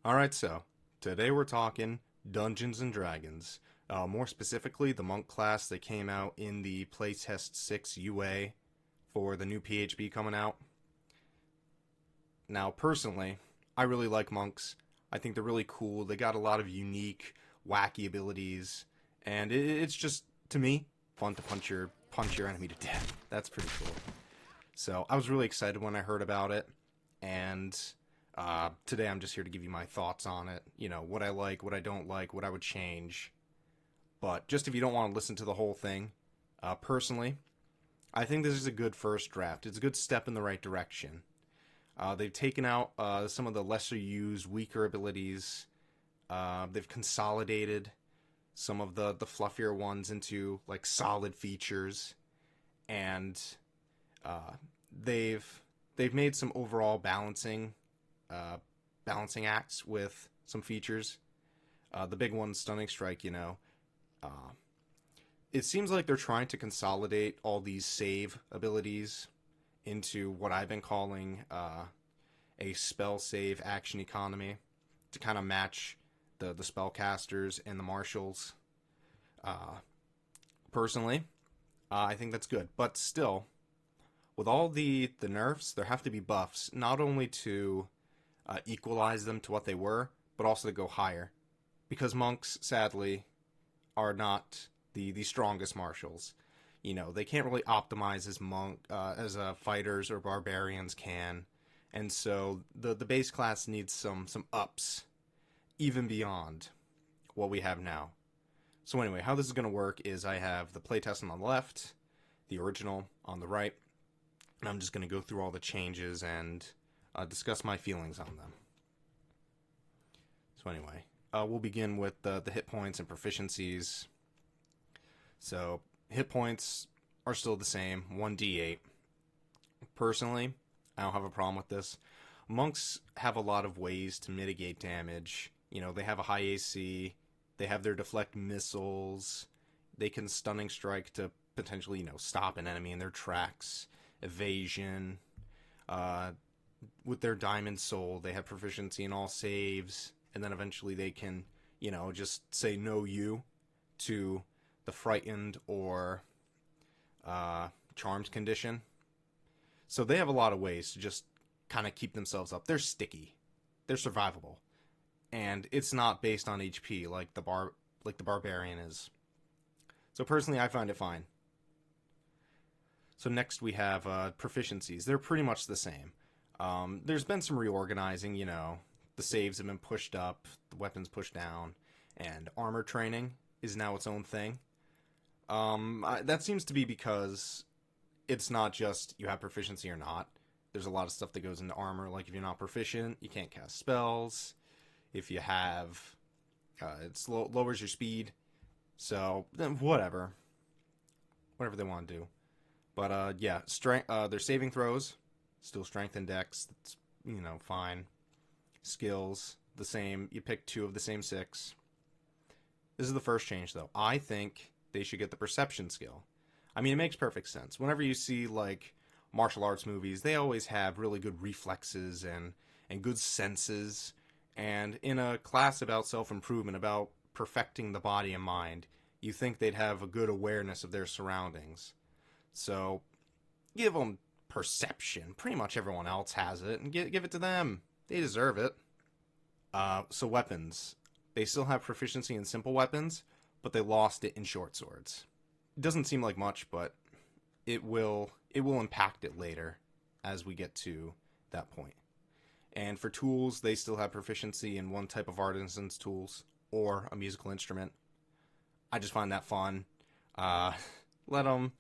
Alright, so today we're talking Dungeons and Dragons. More specifically, the monk class that came out in the Playtest 6 UA for the new PHB coming out. Now, personally, I really like monks. I think they're really cool. They got a lot of unique, wacky abilities, and it's just, to me, fun to punch your enemy to death. That's pretty cool. So I was really excited when I heard about it, and today I'm just here to give you my thoughts on it. You know, what I like, what I don't like, what I would change. But just if you don't want to listen to the whole thing, personally, I think this is a good first draft. It's a good step in the right direction. They've taken out some of the lesser used, weaker abilities. They've consolidated some of the fluffier ones into like solid features, and uh, they've made some overall uh, balancing acts with some features. The big one, Stunning Strike, uh, it seems like they're trying to consolidate all these save abilities into what I've been calling a spell save action economy to kind of match the spellcasters and the marshals. Uh, Personally, I think that's good, but still, with all the nerfs, there have to be buffs not only to equalize them to what they were, but also to go higher. Because monks, sadly, are not the strongest marshals. You know, they can't really optimize as fighters or barbarians can, and so the base class needs some ups, even beyond what we have now. So anyway, how this is going to work is I have the playtest on the left, the original on the right, and I'm just going to go through all the changes and discuss my feelings on them. So anyway, we'll begin with the hit points and proficiencies. So hit points are still the same, 1d8. Personally, I don't have a problem with this. Monks have a lot of ways to mitigate damage. You know, they have a high AC, they have their deflect missiles, they can stunning strike to potentially, stop an enemy in their tracks, evasion. Uh, with their diamond soul, they have proficiency in all saves, and then eventually they can, just say no you to the frightened or charmed condition. So they have a lot of ways to just kind of keep themselves up. They're sticky, they're survivable, and it's not based on HP like the barbarian is. So personally, I find it fine. So next we have proficiencies. They're pretty much the same. There's been some reorganizing. The saves have been pushed up, the weapons pushed down, and armor training is now its own thing. That seems to be because it's not just you have proficiency or not. There's a lot of stuff that goes into armor, like if you're not proficient, you can't cast spells. If you have, lowers your speed. So whatever they want to do. But yeah, strength. Their saving throws, still strength and dex. That's fine. Skills the same. You pick two of the same six. This is the first change, though. I think they should get the perception skill. I mean, it makes perfect sense. Whenever you see like martial arts movies, they always have really good reflexes and good senses. And in a class about self-improvement, about perfecting the body and mind, you think they'd have a good awareness of their surroundings. So give them perception. Pretty much everyone else has it, and give it to them. They deserve it. So weapons. They still have proficiency in simple weapons, but they lost it in short swords. It doesn't seem like much, but it will impact it later as we get to that point. And for tools, they still have proficiency in one type of artisan's tools or a musical instrument. I just find that fun. Let them.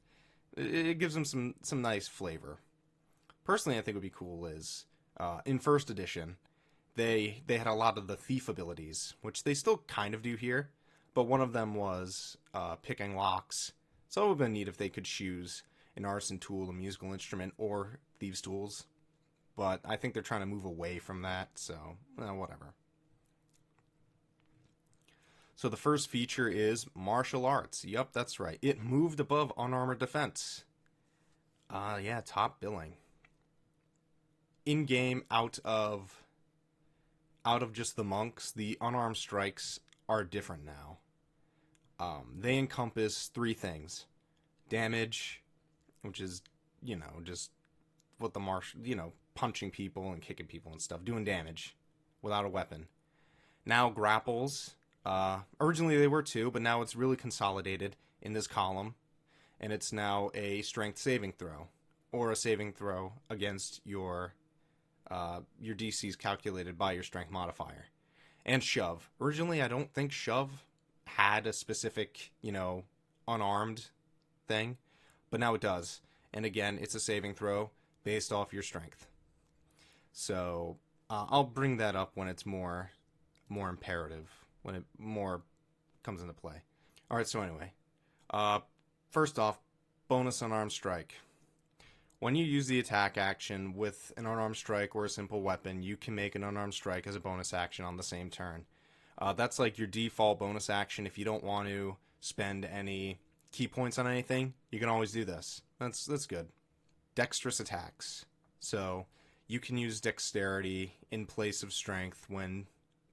It gives them some nice flavor. Personally, I think would be cool is in first edition, they had a lot of the thief abilities, which they still kind of do here, but one of them was picking locks. So it would have been neat if they could choose an artisan tool, a musical instrument, or thieves' tools. But I think they're trying to move away from that, so whatever. So the first feature is martial arts. Yup, that's right. It moved above unarmored defense. Yeah, top billing. In game, out of out of just the monks, the unarmed strikes are different now. They encompass three things: damage, which is, just what the punching people and kicking people and stuff, doing damage without a weapon. Now grapples, originally they were two, but now it's really consolidated in this column, and it's now a strength saving throw, or a saving throw against your DCs calculated by your strength modifier. And shove. Originally, I don't think shove had a specific, unarmed thing, but now it does. And again, it's a saving throw based off your strength. So I'll bring that up when it's more imperative, when it more comes into play. All right. So anyway, first off, bonus unarmed strike. When you use the attack action with an unarmed strike or a simple weapon, you can make an unarmed strike as a bonus action on the same turn. That's like your default bonus action. If you don't want to spend any key points on anything, you can always do this. That's good. Dexterous attacks. So you can use dexterity in place of strength when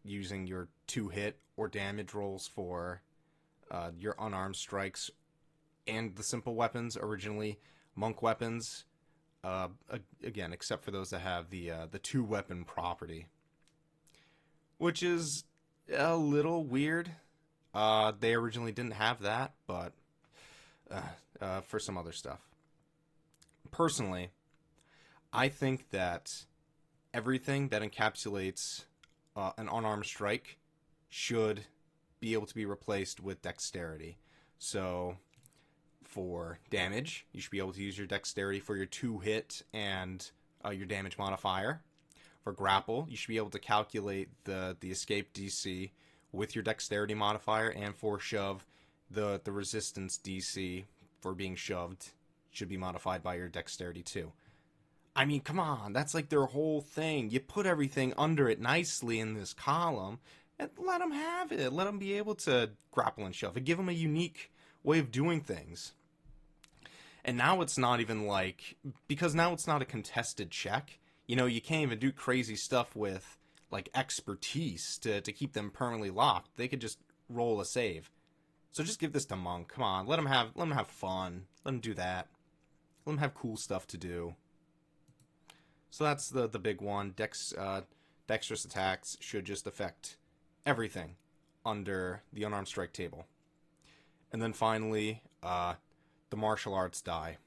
using your 2-hit or damage rolls for your unarmed strikes and the simple weapons. Originally, monk weapons, again, except for those that have the 2-weapon property, which is a little weird. They originally didn't have that, but for some other stuff. Personally, I think that everything that encapsulates an unarmed strike should be able to be replaced with dexterity. So for damage, you should be able to use your dexterity for your 2-hit and your damage modifier. For grapple, you should be able to calculate the escape DC with your dexterity modifier. And for shove, the resistance DC for being shoved should be modified by your dexterity too. I mean, come on, that's like their whole thing. You put everything under it nicely in this column and let them have it. Let them be able to grapple and shove. And give them a unique way of doing things. And now it's not even like, because now it's not a contested check. You can't even do crazy stuff with like expertise to keep them permanently locked. They could just roll a save. So just give this to monk. Come on, let them have fun. Let them do that. Let them have cool stuff to do. So that's the big one. Dexterous attacks should just affect everything under the unarmed strike table. And then finally, the martial arts die.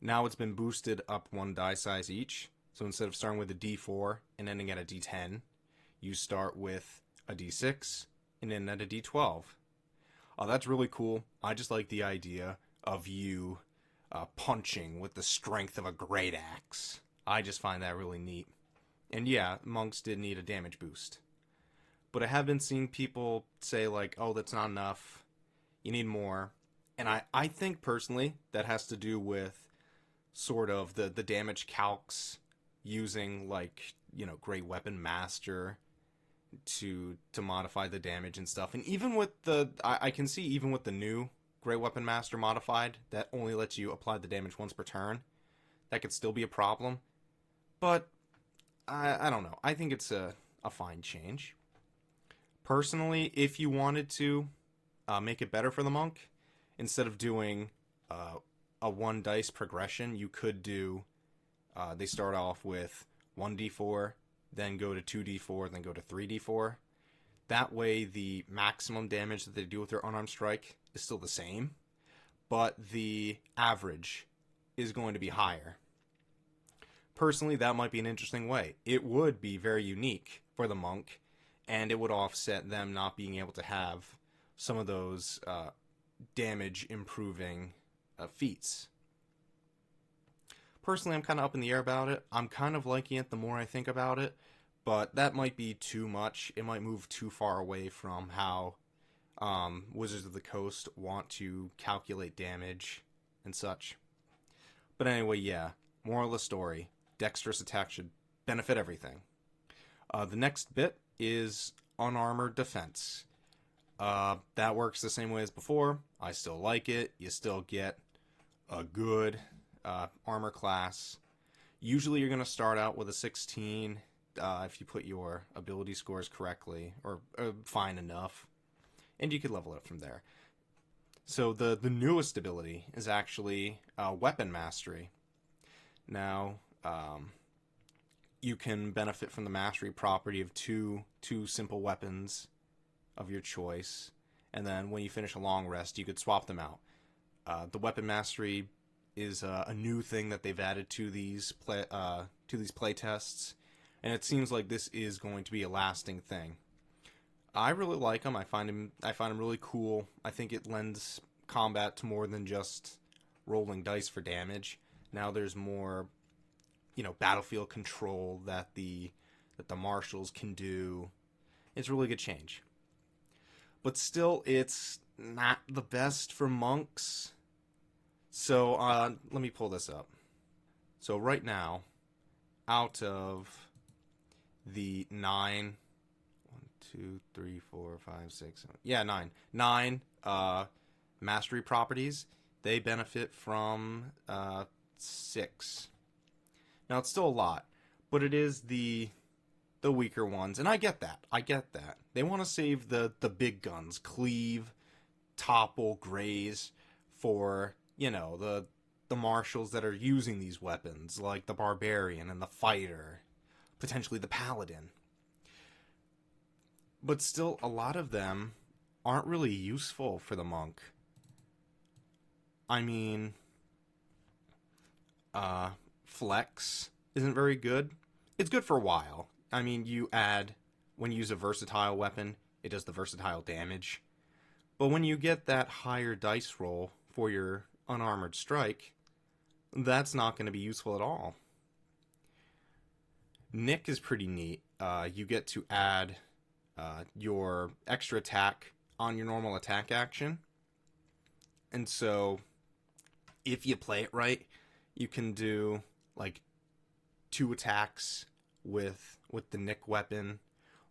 Now it's been boosted up 1 die size each. So instead of starting with a D4 and ending at a D10, you start with a D6 and end at a D12. Oh, that's really cool. I just like the idea of you punching with the strength of a great axe. I just find that really neat. And yeah, monks did need a damage boost. But I have been seeing people say like, oh, that's not enough. You need more. And I think personally that has to do with sort of the damage calcs using like, Great Weapon Master to modify the damage and stuff. And even with I can see even with the new Great Weapon Master modified that only lets you apply the damage once per turn, that could still be a problem. But I don't know. I think it's a fine change. Personally, if you wanted to make it better for the monk, instead of doing a 1 dice progression, you could do, they start off with 1d4, then go to 2d4, then go to 3d4. That way, the maximum damage that they do with their unarmed strike is still the same, but the average is going to be higher. Personally, that might be an interesting way. It would be very unique for the monk, and it would offset them not being able to have some of those damage improving feats. Personally, I'm kind of up in the air about it. I'm kind of liking it the more I think about it, but that might be too much. It might move too far away from how Wizards of the Coast want to calculate damage and such. But anyway, yeah, moral of the story, dexterous attack should benefit everything. The next bit is unarmored defense. That works the same way as before. I still like it. You still get a good armor class. Usually you're going to start out with a 16 if you put your ability scores correctly or fine enough, and you could level it up from there. So the newest ability is actually Weapon Mastery. Now, you can benefit from the mastery property of two simple weapons of your choice, and then when you finish a long rest, you could swap them out. The Weapon Mastery is a new thing that they've added to these playtests, and it seems like this is going to be a lasting thing. I really like him. I find him really cool. I think it lends combat to more than just rolling dice for damage. Now there's more, battlefield control that the marshals can do. It's a really good change. But still, it's not the best for monks. So let me pull this up. So right now, out of the 9, 2, 3, 4, 5, 6, 7, yeah, 9 mastery properties, they benefit from 6. Now it's still a lot, but it is the weaker ones, and I get that. They want to save the big guns, cleave, topple, graze, for the marshals that are using these weapons, like the barbarian and the fighter, potentially the paladin. But still, a lot of them aren't really useful for the monk. I mean, Flex isn't very good. It's good for a while. I mean, when you use a versatile weapon, it does the versatile damage. But when you get that higher dice roll for your Unarmed Strike, that's not going to be useful at all. Nick is pretty neat. You get to add your extra attack on your normal attack action. And so, if you play it right, you can do like 2 attacks with the Nick weapon,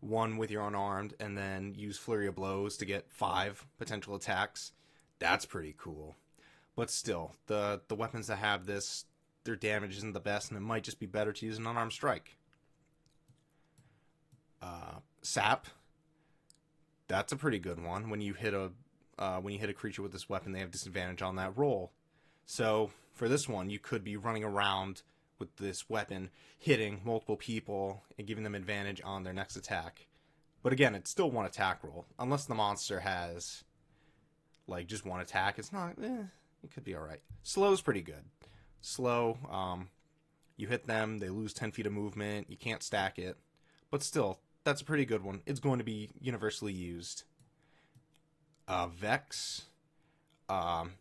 1 with your unarmed, and then use Flurry of Blows to get 5 potential attacks. That's pretty cool. But still, the weapons that have this, their damage isn't the best, and it might just be better to use an Unarmed Strike. Sap, that's a pretty good one. When you hit a creature with this weapon, they have disadvantage on that roll. So for this one, you could be running around with this weapon, hitting multiple people and giving them advantage on their next attack. But again, it's still 1 attack roll, unless the monster has like just 1 attack. It's not. It could be all right. Slow's pretty good. Slow. You hit them, they lose 10 feet of movement. You can't stack it, but still, that's a pretty good one. It's going to be universally used. Vex.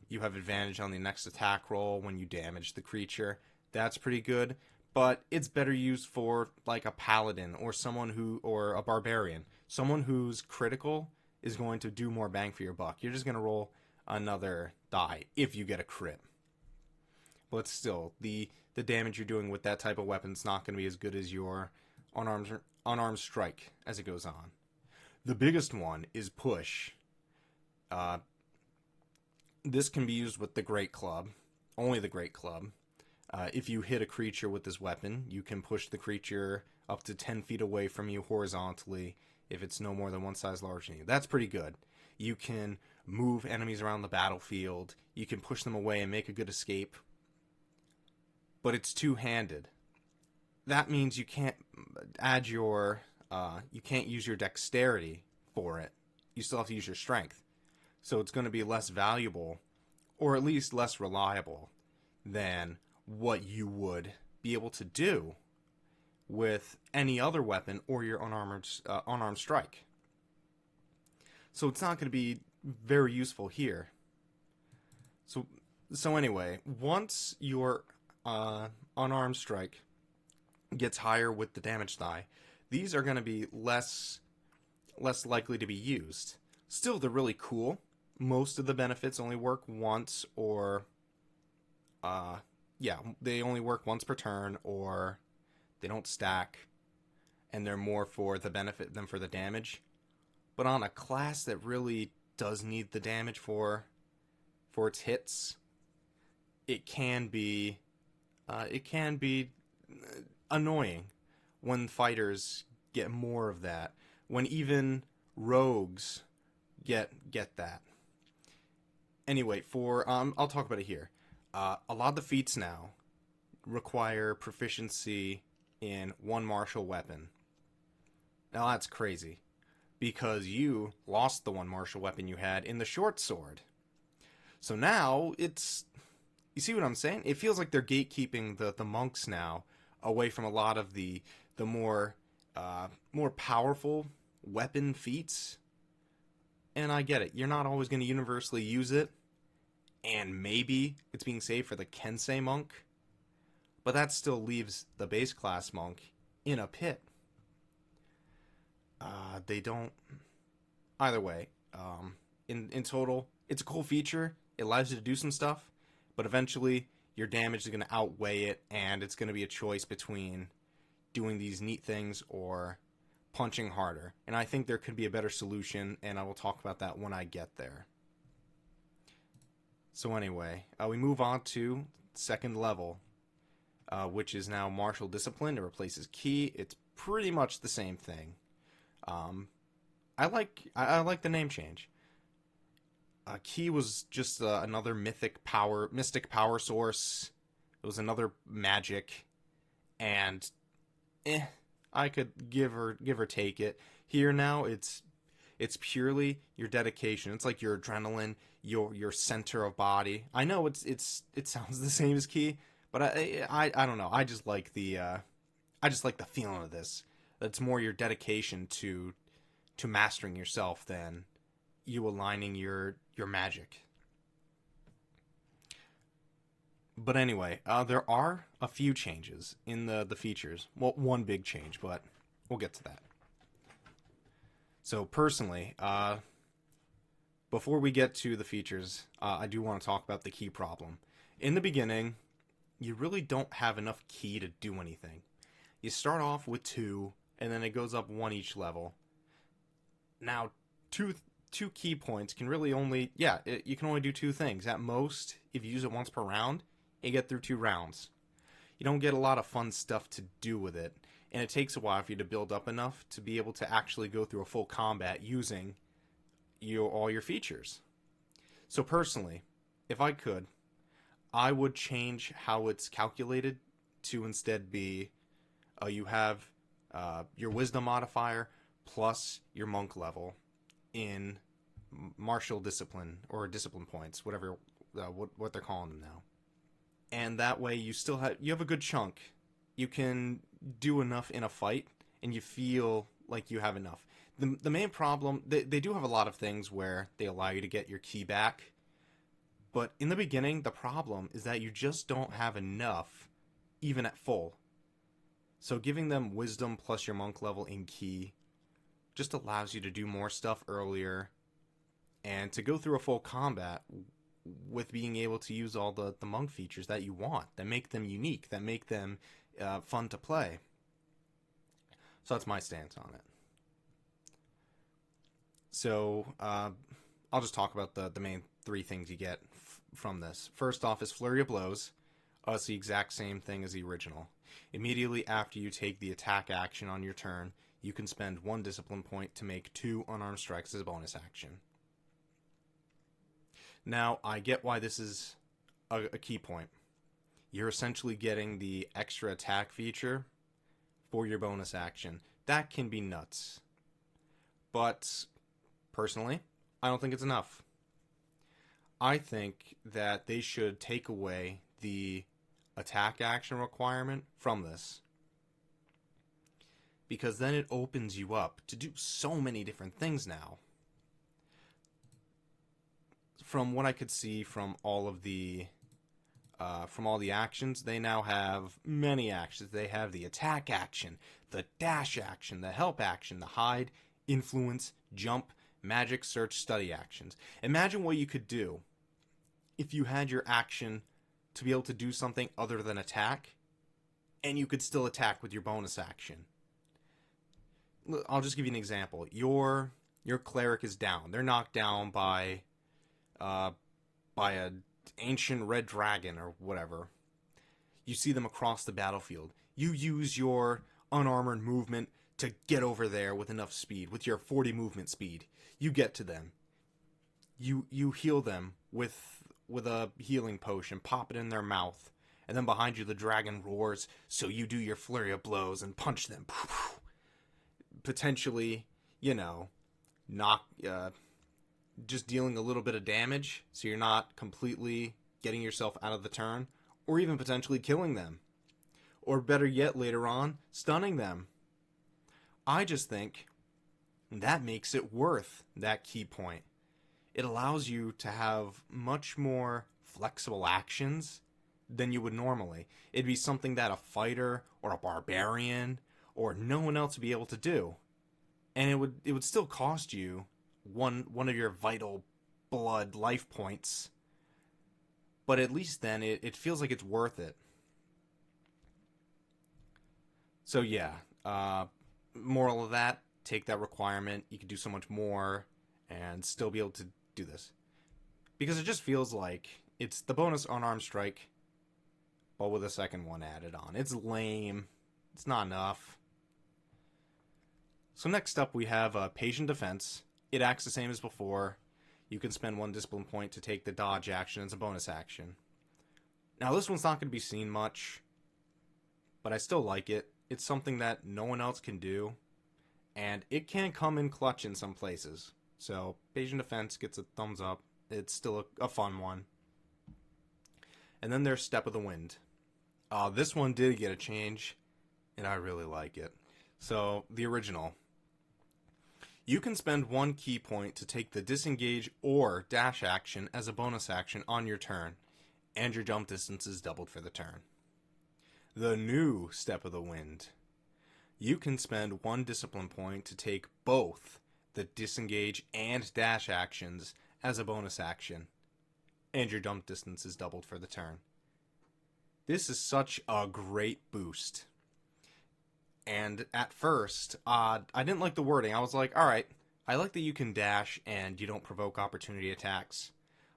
You have advantage on the next attack roll when you damage the creature. That's pretty good, but it's better used for like a paladin or a barbarian. Someone who's critical is going to do more bang for your buck. You're just going to roll another die if you get a crit. But still, the damage you're doing with that type of weapon is not going to be as good as your unarmed strike as it goes on. The biggest one is push. This can be used with the Great Club, only the Great Club. If you hit a creature with this weapon, you can push the creature up to 10 feet away from you horizontally if it's no more than 1 size larger than you. That's pretty good. You can move enemies around the battlefield. You can push them away and make a good escape. But it's two-handed. That means you can't add you can't use your dexterity for it. You still have to use your strength. So it's going to be less valuable, or at least less reliable, than what you would be able to do with any other weapon or your unarmed strike. So it's not going to be very useful here. So anyway, once your unarmed strike gets higher with the damage die, these are going to be less likely to be used. Still, they're really cool. Most of the benefits only work once, or they only work once per turn, or they don't stack, and they're more for the benefit than for the damage. But on a class that really does need the damage for its hits, it can be annoying when fighters get more of that, when even rogues get that. Anyway, for I'll talk about it here. A lot of the feats now require proficiency in one martial weapon. Now that's crazy, because you lost the one martial weapon you had in the short sword. So now it's, you see what I'm saying? It feels like they're gatekeeping the monks now away from a lot of the more powerful weapon feats. And I get it. You're not always going to universally use it, and maybe it's being saved for the Kensei monk, but that still leaves the base class monk in a pit. They don't. Either way, in total, it's a cool feature. It allows you to do some stuff, but eventually your damage is going to outweigh it, and it's going to be a choice between doing these neat things or punching harder. And I think there could be a better solution, and I will talk about that when I get there. So anyway, we move on to second level, which is now Martial Discipline. It replaces Ki. It's pretty much the same thing. I like the name change. Ki was just another mystic power source. It was another magic, and I could give or take it. Here now, it's purely your dedication. It's like your adrenaline, your center of body. I know it sounds the same as Ki, but I don't know. I just like the feeling of this. It's more your dedication to mastering yourself than you aligning your magic. But anyway, there are a few changes in the features. Well, one big change, but we'll get to that. So personally, before we get to the features, I do want to talk about the Ki problem. In the beginning, you really don't have enough Ki to do anything. You start off with 2, and then it goes up 1 each level. Now, two Ki points can really only, you can only do 2 things. At most, if you use it once per round, you get through 2 rounds. You don't get a lot of fun stuff to do with it, and it takes a while for you to build up enough to be able to actually go through a full combat using all your features. So personally, if I could, I would change how it's calculated to instead be you have your wisdom modifier plus your monk level in martial discipline or discipline points, whatever what they're calling them now. And that way you have a good chunk. You can do enough in a fight, and you feel like you have enough. The main problem, they do have a lot of things where they allow you to get your Ki back, but in the beginning, the problem is that you just don't have enough, even at full. So giving them wisdom plus your monk level in Ki just allows you to do more stuff earlier, and to go through a full combat with being able to use all the monk features that you want, that make them unique, that make them fun to play. So that's my stance on it. So I'll just talk about the main 3 things you get from this. First off is Flurry of Blows. It's the exact same thing as the original. Immediately after you take the attack action on your turn, you can spend 1 discipline point to make 2 unarmed strikes as a bonus action. Now, I get why this is a key point. You're essentially getting the extra attack feature for your bonus action. That can be nuts. But, personally, I don't think it's enough. I think that they should take away the attack action requirement from this, because then it opens you up to do so many different things now. From what I could see from all the actions, they now have many actions. They have the attack action, the dash action, the help action, the hide, influence, jump, magic, search, study actions. Imagine what you could do if you had your action to be able to do something other than attack, and you could still attack with your bonus action. I'll just give you an example. Your cleric is down. They're knocked down by an ancient red dragon or whatever. You see them across the battlefield. You use your unarmored movement to get over there with enough speed, with your 40 movement speed. You get to them. You heal them with a healing potion, pop it in their mouth, and then behind you the dragon roars, so you do your Flurry of Blows and punch them. Potentially, knock, just dealing a little bit of damage, so you're not completely getting yourself out of the turn, or even potentially killing them. Or better yet, later on, stunning them. I just think that makes it worth that key point. It allows you to have much more flexible actions than you would normally. It'd be something that a fighter or a barbarian or no one else would be able to do. And it would still cost you one of your vital blood life points. But at least then it feels like it's worth it. So yeah, moral of that, take that requirement. You can do so much more and still be able to do this. Because it just feels like it's the bonus Unarmed Strike, but with a second one added on. It's lame. It's not enough. So next up we have Patient Defense. It acts the same as before. You can spend 1 discipline point to take the dodge action as a bonus action. Now this one's not going to be seen much, but I still like it. It's something that no one else can do, and it can come in clutch in some places. So Patient Defense gets a thumbs up. It's still a fun one. And then there's Step of the Wind. This one did get a change, and I really like it. So the original. You can spend 1 key point to take the disengage or dash action as a bonus action on your turn, and your jump distance is doubled for the turn. The new Step of the Wind. You can spend 1 discipline point to take both the disengage and dash actions as a bonus action, and your jump distance is doubled for the turn. This is such a great boost. And at first, I didn't like the wording. I was like, alright, I like that you can dash and you don't provoke opportunity attacks.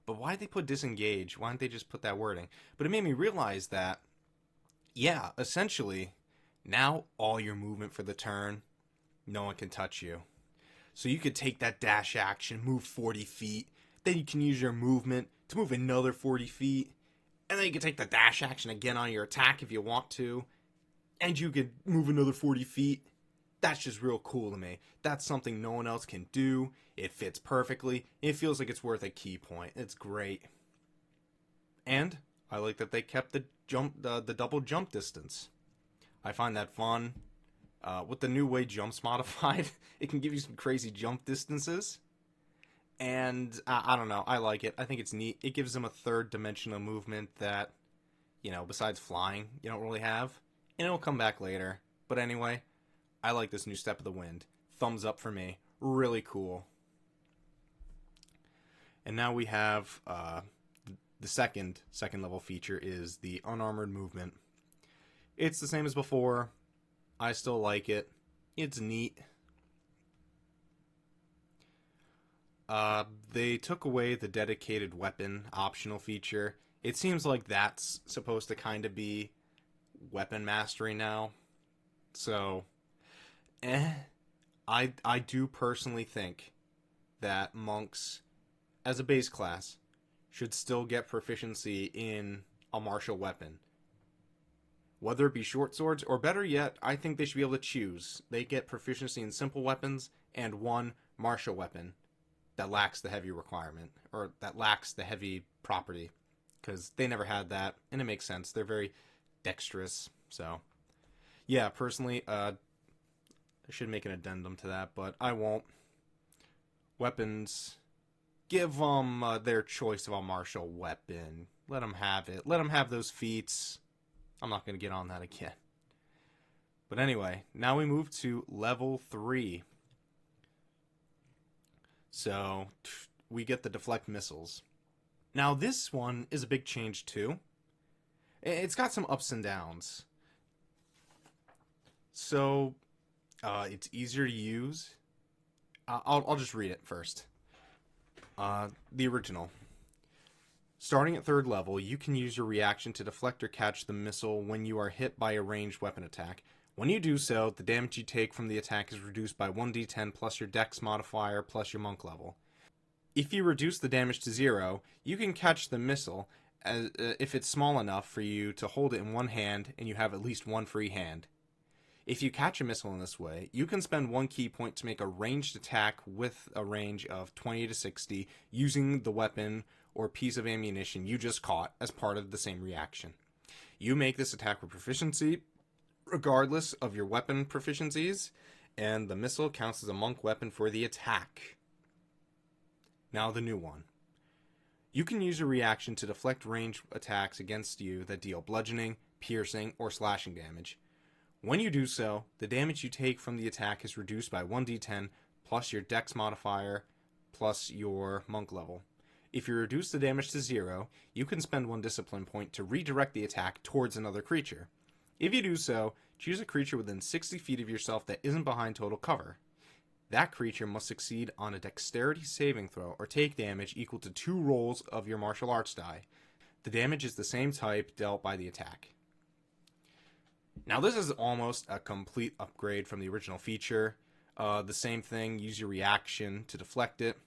But why'd they put disengage? Why didn't they just put that wording? But it made me realize that, yeah, essentially, now all your movement for the turn, no one can touch you. So you could take that dash action, move 40 feet, then you can use your movement to move another 40 feet, and then you can take the dash action again on your attack if you want to, and you could move another 40 feet. That's just real cool to me. That's something no one else can do. It fits perfectly. It feels like it's worth a key point. It's great. And I like that they kept the double jump distance. I find that fun. With the new way jumps modified, it can give you some crazy jump distances. And I don't know. I like it. I think it's neat. It gives them a third dimensional movement that, besides flying, you don't really have. And it'll come back later. But anyway, I like this new Step of the Wind. Thumbs up for me. Really cool. And now we have the second level feature is the unarmored movement. It's the same as before. I still like it. It's neat. They took away the dedicated weapon optional feature. It seems like that's supposed to kind of be weapon mastery now. So, I do personally think that monks, as a base class, should still get proficiency in a martial weapon. Whether it be short swords, or better yet, I think they should be able to choose. They get proficiency in simple weapons and 1 martial weapon that lacks the heavy requirement, or that lacks the heavy property, because they never had that, and it makes sense. They're very dexterous, so yeah, personally, I should make an addendum to that, but I won't. Weapons, give them their choice of a martial weapon. Let them have it. Let them have those feats. I'm not going to get on that again. But anyway, now we move to level 3. So, we get the Deflect Missiles. Now, this one is a big change, too. It's got some ups and downs. So, it's easier to use. I'll just read it first. The original. Starting at 3rd level, you can use your reaction to deflect or catch the missile when you are hit by a ranged weapon attack. When you do so, the damage you take from the attack is reduced by 1d10 plus your dex modifier plus your monk level. If you reduce the damage to 0, you can catch the missile if it's small enough for you to hold it in one hand and you have at least one free hand. If you catch a missile in this way, you can spend 1 key point to make a ranged attack with a range of 20 to 60 using the weapon or piece of ammunition you just caught as part of the same reaction. You make this attack with proficiency regardless of your weapon proficiencies, and the missile counts as a monk weapon for the attack. Now the new one. You can use a reaction to deflect ranged attacks against you that deal bludgeoning, piercing, or slashing damage. When you do so, the damage you take from the attack is reduced by 1d10 plus your dex modifier plus your monk level. If you reduce the damage to 0, you can spend 1 discipline point to redirect the attack towards another creature. If you do so, choose a creature within 60 feet of yourself that isn't behind total cover. That creature must succeed on a dexterity saving throw or take damage equal to 2 rolls of your martial arts die. The damage is the same type dealt by the attack. Now this is almost a complete upgrade from the original feature. The same thing, use your reaction to deflect it.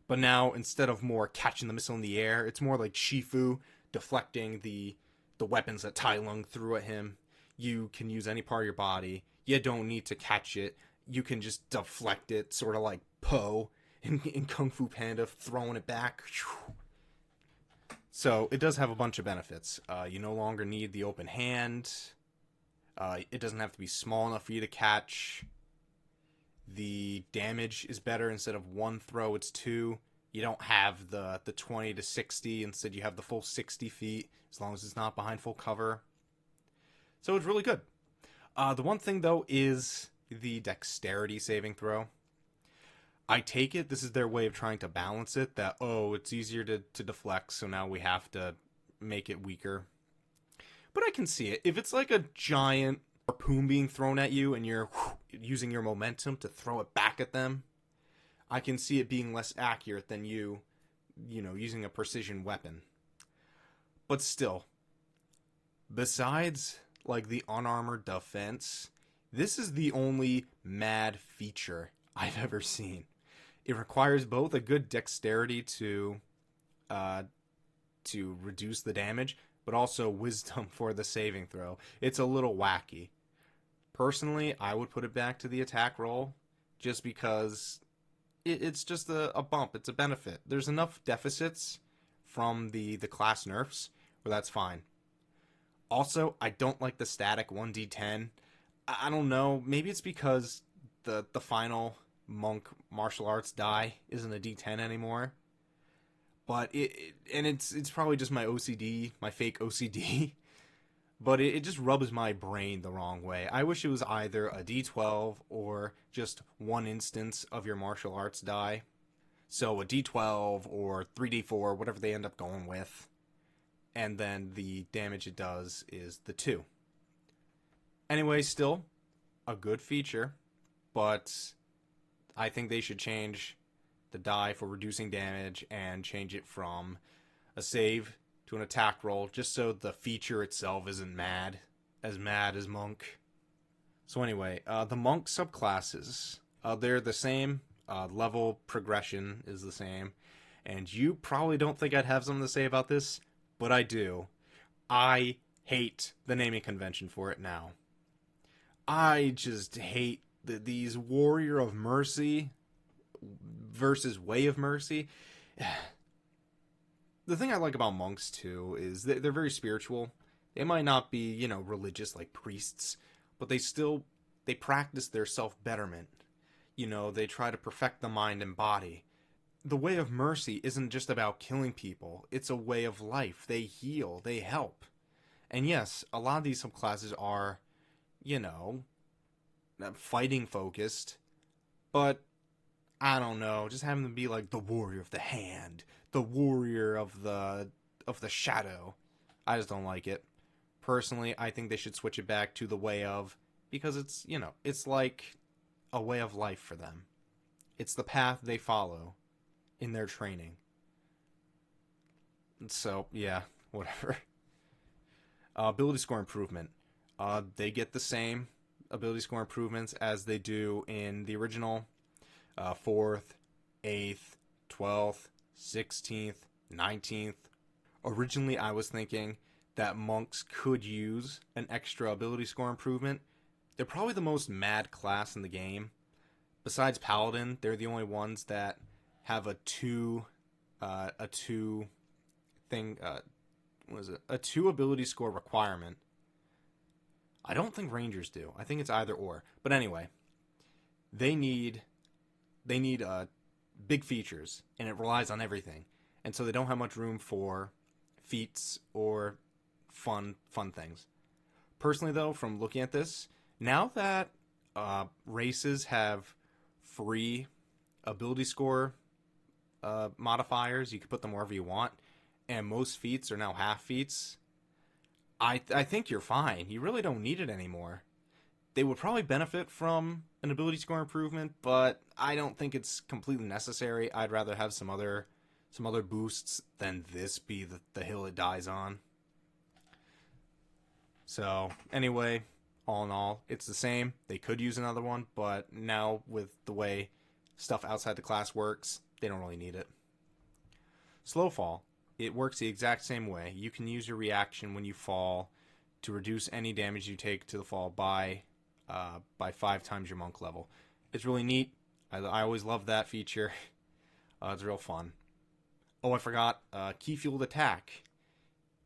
But now, instead of more catching the missile in the air, it's more like Shifu deflecting the weapons that Tai Lung threw at him. You can use any part of your body. You don't need to catch it. You can just deflect it, sort of like Po in Kung Fu Panda, throwing it back. So it does have a bunch of benefits. You no longer need the open hand. It doesn't have to be small enough for you to catch. The damage is better. Instead of 1 throw, it's 2. You don't have the 20 to 60. Instead, you have the full 60 feet, as long as it's not behind full cover. So it's really good. The one thing, though, is the dexterity saving throw. I take it this is their way of trying to balance it, that, oh, it's easier to deflect, so now we have to make it weaker. But I can see it. If it's like a giant harpoon being thrown at you and you're using your momentum to throw it back at them, I can see it being less accurate than you using a precision weapon. But still, besides like the unarmored defense, this is the only mad feature I've ever seen. It requires both a good dexterity to reduce the damage, but also wisdom for the saving throw. It's a little wacky. Personally, I would put it back to the attack roll, just because it's just a bump. It's a benefit. There's enough deficits from the class nerfs where that's fine. Also, I don't like the static 1d10. I don't know. Maybe it's because the final monk martial arts die isn't a d10 anymore. But it's probably just my OCD, my fake OCD. But it just rubs my brain the wrong way. I wish it was either a d12 or just one instance of your martial arts die. So a d12 or 3d4, whatever they end up going with. And then the damage it does is the 2. Anyway, still a good feature, but I think they should change the die for reducing damage and change it from a save to an attack roll, just so the feature itself isn't mad as Monk. So anyway, the Monk subclasses, they're the same. Level progression is the same. And you probably don't think I'd have something to say about this, but I do. I hate the naming convention for it now. I just hate these Warrior of Mercy versus Way of Mercy. The thing I like about monks, too, is they're very spiritual. They might not be, religious like priests, but they practice their self-betterment. They try to perfect the mind and body. The Way of Mercy isn't just about killing people. It's a way of life. They heal. They help. And yes, a lot of these subclasses are, fighting focused, but I don't know, just having them be like the warrior of the hand, the warrior of the shadow. I just don't like it. Personally, I think they should switch it back to the way of, because it's, it's like a way of life for them. It's the path they follow in their training. So, yeah, whatever. Ability score improvement. They get the same. ability score improvements as they do in the original 4th, 8th, 12th, 16th, 19th. Originally, I was thinking that monks could use an extra ability score improvement. They're probably the most mad class in the game. Besides Paladin, they're the only ones that have a two ability score requirement. I don't think Rangers do. I think it's either or. But anyway, they need big features, and it relies on everything, and so they don't have much room for feats or fun things. Personally, though, from looking at this, now that races have free ability score modifiers, you can put them wherever you want, and most feats are now half feats, I think you're fine. You really don't need it anymore. They would probably benefit from an ability score improvement, but I don't think it's completely necessary. I'd rather have some other boosts than this be the hill it dies on. So anyway, all in all, it's the same. They could use another one, but now with the way stuff outside the class works, they don't really need it. Slow fall. It works the exact same way. You can use your reaction when you fall to reduce any damage you take to the fall by 5 times your monk level. It's really neat. I always love that feature. It's real fun. Oh, I forgot. Key fueled attack.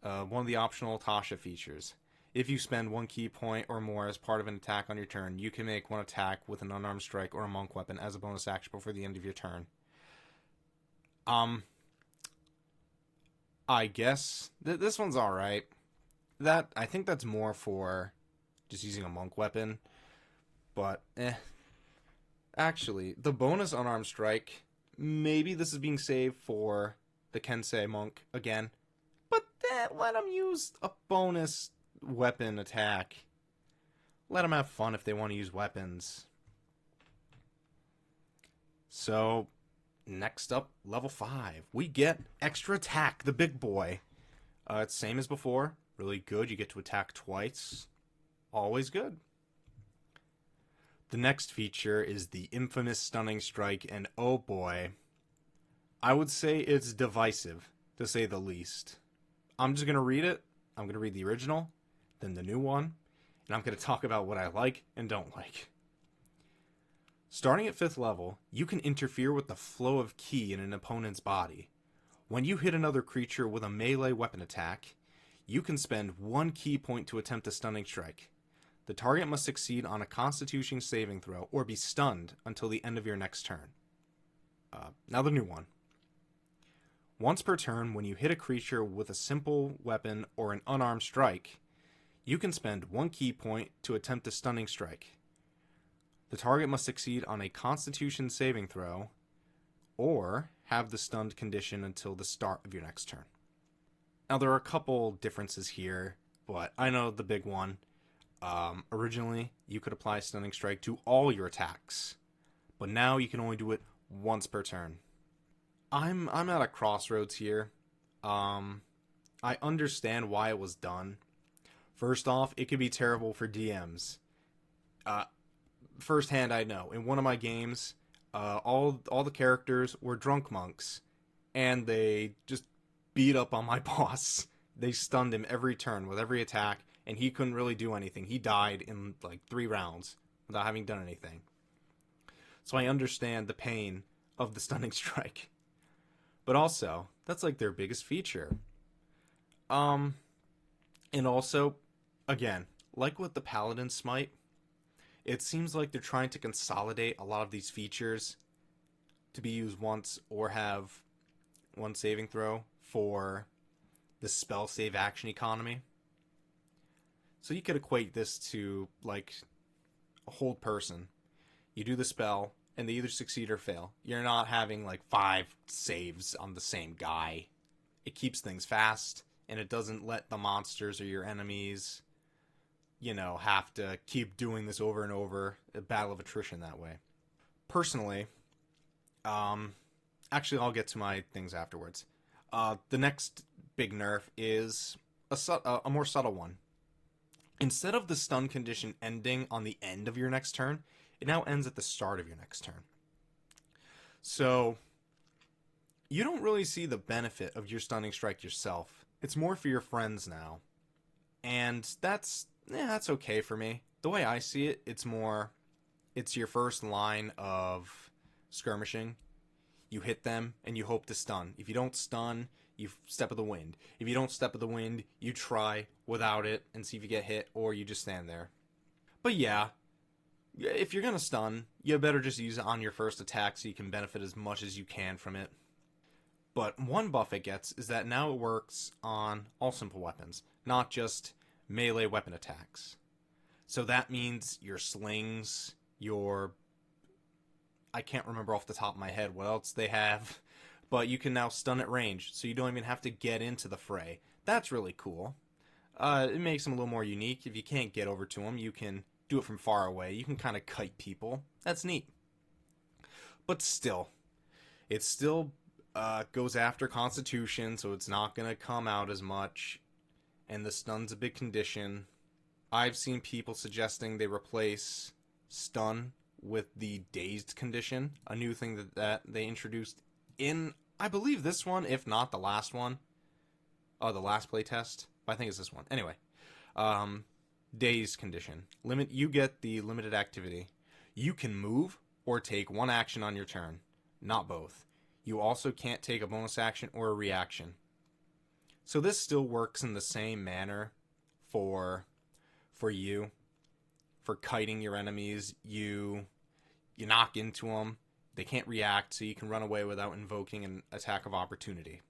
One of the optional Tasha features. If you spend 1 key point or more as part of an attack on your turn, you can make one attack with an unarmed strike or a monk weapon as a bonus action before the end of your turn. I guess this one's alright. I think that's more for just using a monk weapon. But, Actually, the bonus unarmed strike, maybe this is being saved for the Kensei monk again. But let them use a bonus weapon attack. Let them have fun if they want to use weapons. So, next up, level 5. We get extra attack, the big boy. It's same as before. Really good. You get to attack twice. Always good. The next feature is the infamous Stunning Strike, and oh boy, I would say it's divisive, to say the least. I'm just going to read it. I'm going to read the original, then the new one, and I'm going to talk about what I like and don't like. Starting at 5th level, you can interfere with the flow of ki in an opponent's body. When you hit another creature with a melee weapon attack, you can spend 1 ki point to attempt a Stunning Strike. The target must succeed on a Constitution saving throw or be stunned until the end of your next turn. Now the new one. Once per turn, when you hit a creature with a simple weapon or an unarmed strike, you can spend 1 ki point to attempt a Stunning Strike. The target must succeed on a Constitution saving throw or have the stunned condition until the start of your next turn. Now there are a couple differences here, but I know the big one. Originally, you could apply Stunning Strike to all your attacks, but now you can only do it once per turn. I'm at a crossroads here. I understand why it was done. First off, it could be terrible for DMs. Firsthand, I know. In one of my games, all the characters were drunk monks, and they just beat up on my boss. They stunned him every turn with every attack, and he couldn't really do anything. He died in like 3 rounds without having done anything. So I understand the pain of the Stunning Strike. But also, that's like their biggest feature. And also, again, like with the Paladin Smite, it seems like they're trying to consolidate a lot of these features to be used once or have one saving throw for the spell save action economy. So you could equate this to like a hold person. You do the spell, and they either succeed or fail. You're not having like 5 saves on the same guy. It keeps things fast, and it doesn't let the monsters or your enemies, have to keep doing this over and over. A battle of attrition that way. Personally, actually I'll get to my things afterwards. The next big nerf is a more subtle one. Instead of the stun condition ending on the end of your next turn, it now ends at the start of your next turn. So you don't really see the benefit of your stunning strike yourself. It's more for your friends now. And that's okay for me. The way I see it, it's your first line of skirmishing. You hit them and you hope to stun. If you don't stun, you step of the wind. If you don't step of the wind, you try without it and see if you get hit, or you just stand there. But yeah, if you're gonna stun, you better just use it on your first attack so you can benefit as much as you can from it. But one buff it gets is that now it works on all simple weapons, not just melee weapon attacks. So that means your slings, your... I can't remember off the top of my head what else they have, but you can now stun at range, so you don't even have to get into the fray. That's really cool. It makes them a little more unique. If you can't get over to them, you can do it from far away. You can kind of kite people. That's neat. But still, it still goes after Constitution, so it's not going to come out as much. And the stun's a big condition. I've seen people suggesting they replace stun with the dazed condition, a new thing that they introduced in, I believe, this one, if not the last one. Oh, the last playtest. I think it's this one. Anyway, dazed condition. You get the limited activity. You can move or take one action on your turn, not both. You also can't take a bonus action or a reaction. So this still works in the same manner for you. For kiting your enemies, you knock into them. They can't react, so you can run away without invoking an attack of opportunity.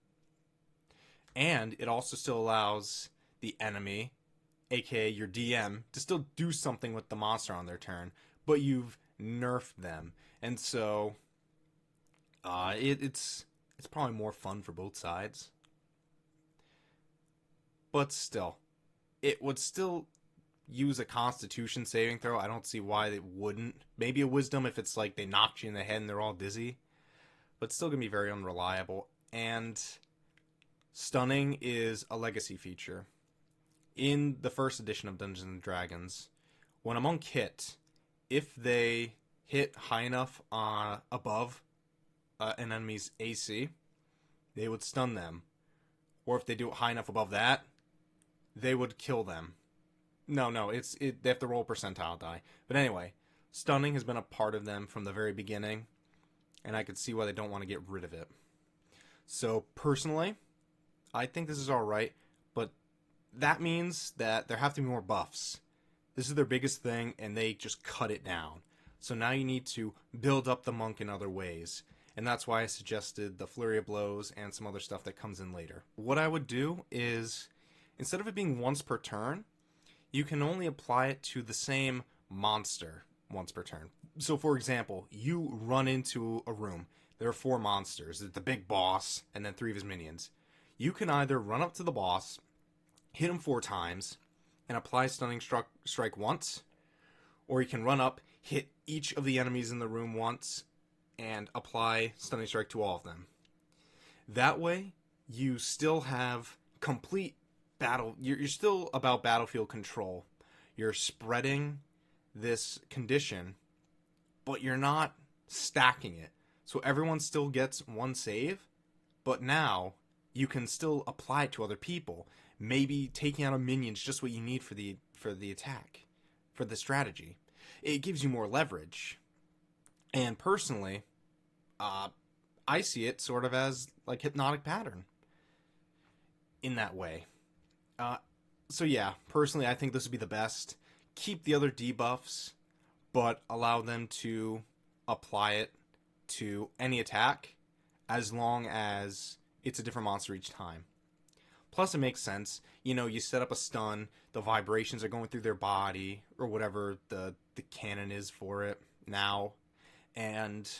And it also still allows the enemy, aka your DM, to still do something with the monster on their turn, but you've nerfed them. And so it's probably more fun for both sides. But still, it would still use a Constitution saving throw. I don't see why they wouldn't. Maybe a Wisdom if it's like they knocked you in the head and they're all dizzy. But still going to be very unreliable. And stunning is a legacy feature. In the first edition of Dungeons & Dragons, when a monk hit, if they hit high enough above an enemy's AC, they would stun them. Or if they do it high enough above that, they would kill them. No, they have to roll a percentile die. But anyway, stunning has been a part of them from the very beginning, and I could see why they don't want to get rid of it. So, personally, I think this is alright, but that means that there have to be more buffs. This is their biggest thing, and they just cut it down. So now you need to build up the monk in other ways. And that's why I suggested the Flurry of Blows and some other stuff that comes in later. What I would do is, instead of it being once per turn, you can only apply it to the same monster once per turn. So, for example, you run into a room. There are 4 monsters. There's the big boss, and then 3 of his minions. You can either run up to the boss, hit him 4 times, and apply Stunning Strike once, or you can run up, hit each of the enemies in the room once, and apply Stunning Strike to all of them. That way, you still have complete battle. You're still about battlefield control. You're spreading this condition, but you're not stacking it. So everyone still gets one save, but now you can still apply it to other people. Maybe taking out a minion's just what you need for the attack, for the strategy. It gives you more leverage. And personally, I see it sort of as like hypnotic pattern in that way. So yeah, personally, I think this would be the best. Keep the other debuffs, but allow them to apply it to any attack as long as it's a different monster each time. Plus, it makes sense. You know, you set up a stun, the vibrations are going through their body, or whatever the canon is for it now, and,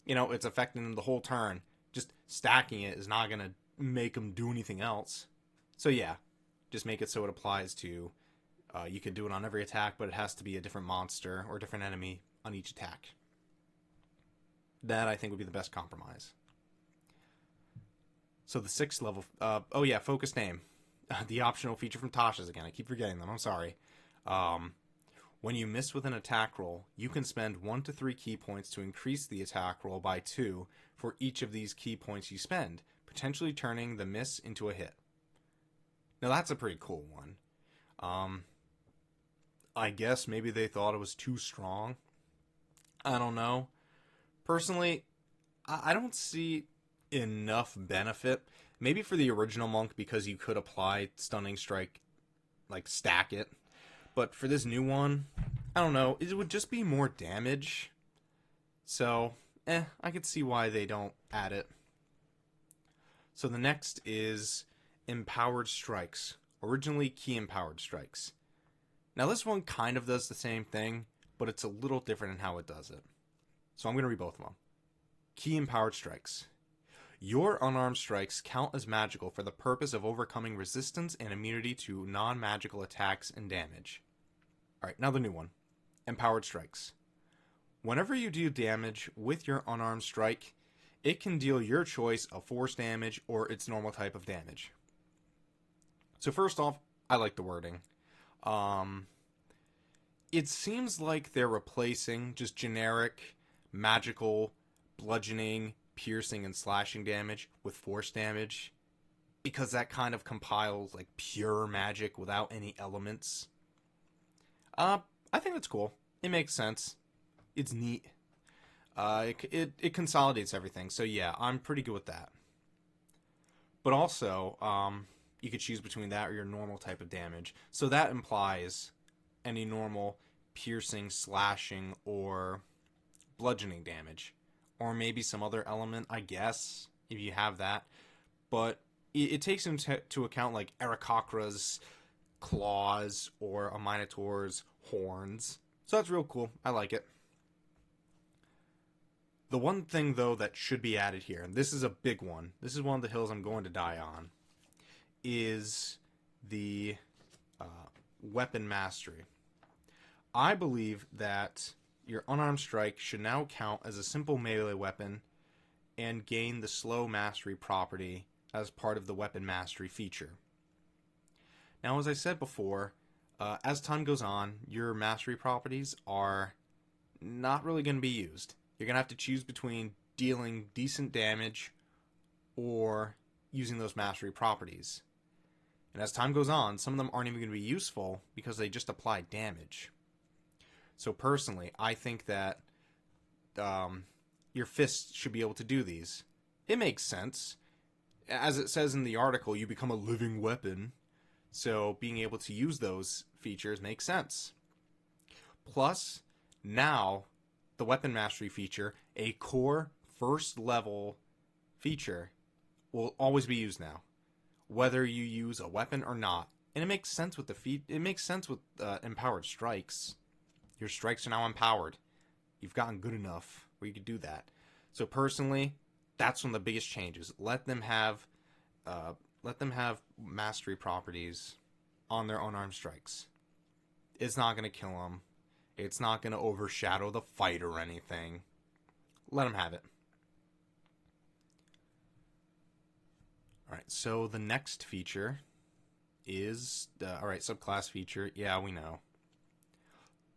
you know, it's affecting them the whole turn. Just stacking it is not going to make them do anything else. So yeah, just make it so it applies to, you can do it on every attack, but it has to be a different monster or a different enemy on each attack. That, I think, would be the best compromise. So the 6th level, focus name. The optional feature from Tasha's again. I keep forgetting them, I'm sorry. Um, when you miss with an attack roll, you can spend 1 to 3 key points to increase the attack roll by 2 for each of these key points you spend, potentially turning the miss into a hit. Now that's a pretty cool one. I guess maybe they thought it was too strong. I don't know. Personally, I don't see enough benefit. Maybe for the original monk because you could apply Stunning Strike, like stack it. But for this new one, I don't know. It would just be more damage. So, I could see why they don't add it. So the next is Empowered Strikes. Originally Key Empowered Strikes. Now this one kind of does the same thing, but it's a little different in how it does it. So I'm going to read both of them. Key Empowered Strikes. Your unarmed strikes count as magical for the purpose of overcoming resistance and immunity to non-magical attacks and damage. Alright, now the new one. Empowered Strikes. Whenever you do damage with your unarmed strike, it can deal your choice of force damage or its normal type of damage. So first off, I like the wording. It seems like they're replacing just generic magical bludgeoning, piercing, and slashing damage with force damage, because that kind of compiles like pure magic without any elements. I think that's cool. It makes sense. It's neat. It consolidates everything. So yeah, I'm pretty good with that. But also, you could choose between that or your normal type of damage. So that implies any normal piercing, slashing, or bludgeoning damage. Or maybe some other element, I guess, if you have that. But it takes into account like Aarakocra's claws or a Minotaur's horns. So that's real cool. I like it. The one thing, though, that should be added here, and this is a big one, this is one of the hills I'm going to die on, is the weapon mastery. I believe that your unarmed strike should now count as a simple melee weapon and gain the slow mastery property as part of the weapon mastery feature. Now, as I said before, as time goes on, your mastery properties are not really going to be used. You're going to have to choose between dealing decent damage or using those mastery properties. And as time goes on, some of them aren't even going to be useful because they just apply damage. So personally, I think that your fists should be able to do these. It makes sense. As it says in the article, you become a living weapon. So being able to use those features makes sense. Plus, now, the weapon mastery feature, a core first level feature, will always be used now, whether you use a weapon or not. And it makes sense with it makes sense with empowered strikes. Your strikes are now empowered. You've gotten good enough where you could do that. So personally, that's one of the biggest changes. Let them have mastery properties on their unarmed strikes. It's not going to kill them. It's not going to overshadow the fight or anything. Let them have it. Alright, so the next feature is... subclass feature. Yeah, we know.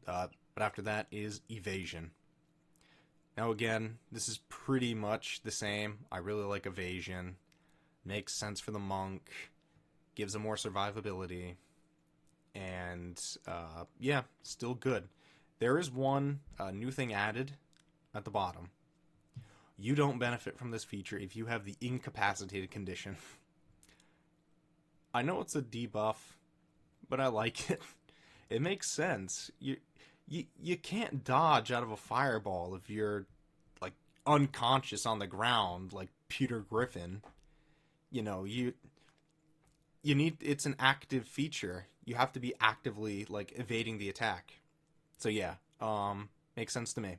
But after that is evasion. Now again, this is pretty much the same. I really like evasion. Makes sense for the monk. Gives them more survivability. And, yeah, still good. There is one new thing added at the bottom. You don't benefit from this feature if you have the incapacitated condition. I know it's a debuff, but I like it. It makes sense. You can't dodge out of a fireball if you're, like, unconscious on the ground, like Peter Griffin. You know, you need... It's an active feature. You have to be actively, like, evading the attack. So, yeah. Makes sense to me.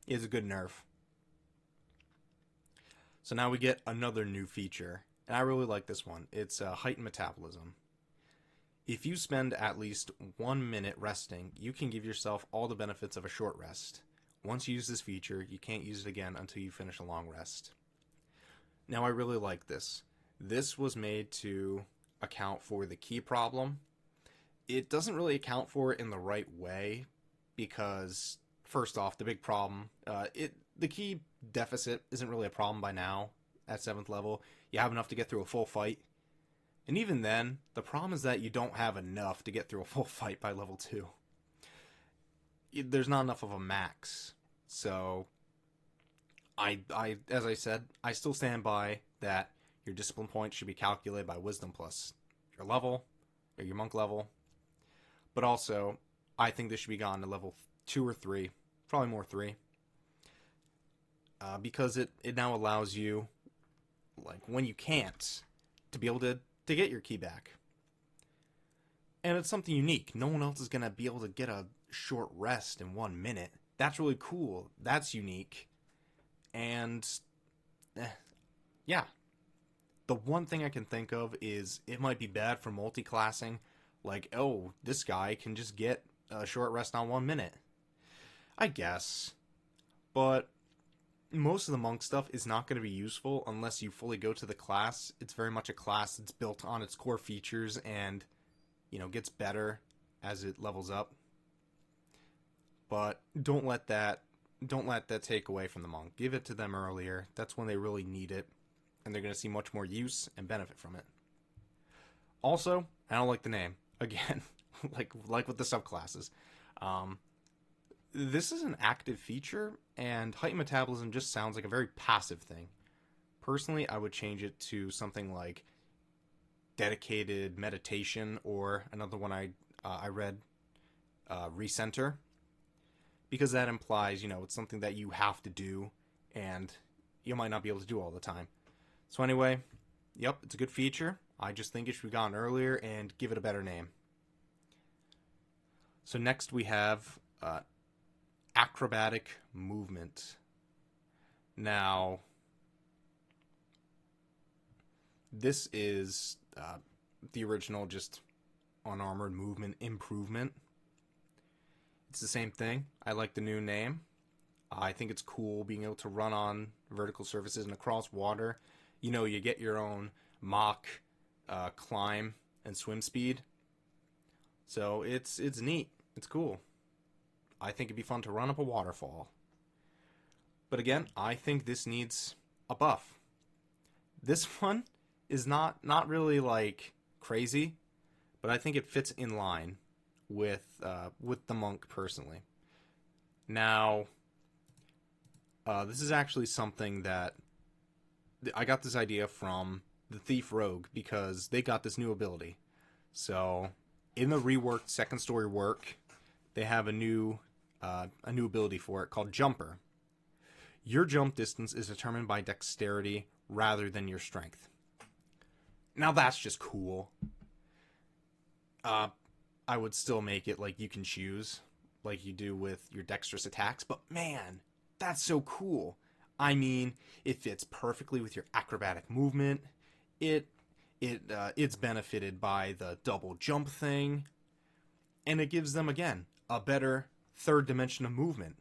It's a good nerf. So now we get another new feature. And I really like this one. It's heightened metabolism. If you spend at least 1 minute resting, you can give yourself all the benefits of a short rest. Once you use this feature, you can't use it again until you finish a long rest. Now, I really like this. This was made to account for the key problem. it doesn't really account for it in the right way because, first off, the big problem, the key deficit isn't really a problem by now at 7th level. You have enough to get through a full fight. And even then, the problem is that you don't have enough to get through a full fight by level 2. There's not enough of a max. So, as I said, I still stand by that your discipline points should be calculated by wisdom plus your level, or your monk level. But also, I think this should be gone to level 2 or 3, probably more 3. Because it now allows you, like, when you can't, to be able to get your key back. And it's something unique. No one else is going to be able to get a short rest in 1 minute. That's really cool. That's unique. And, yeah. The one thing I can think of is it might be bad for multi-classing. Like, oh, this guy can just get a short rest on 1 minute. I guess. But most of the monk stuff is not going to be useful unless you fully go to the class. It's very much a class that's built on its core features and, gets better as it levels up. But don't let that take away from the monk. Give it to them earlier. That's when they really need it, and they're going to see much more use and benefit from it. Also, I don't like the name. Again, like with the subclasses. This is an active feature, and heightened metabolism just sounds like a very passive thing. Personally, I would change it to something like dedicated meditation, or another one I read, recenter, because that implies, it's something that you have to do, and you might not be able to do all the time. So anyway, yep, it's a good feature. I just think it should be gone earlier and give it a better name. So next we have acrobatic movement. Now, this is the original just unarmored movement improvement. It's the same thing. I like the new name. I think it's cool being able to run on vertical surfaces and across water. You get your own mock climb and swim speed. So it's neat. It's cool. I think it'd be fun to run up a waterfall. But again, I think this needs a buff. This one is not really like crazy, but I think it fits in line with the monk personally. Now, this is actually something that I got this idea from the Thief Rogue because they got this new ability. So in the reworked second story work, they have a new ability for it called Jumper. Your jump distance is determined by dexterity rather than your strength. Now that's just cool. I would still make it like you can choose, like you do with your dexterous attacks, but man, that's so cool. I mean, it fits perfectly with your acrobatic movement. It's benefited by the double jump thing, and it gives them, again, a better third dimension of movement.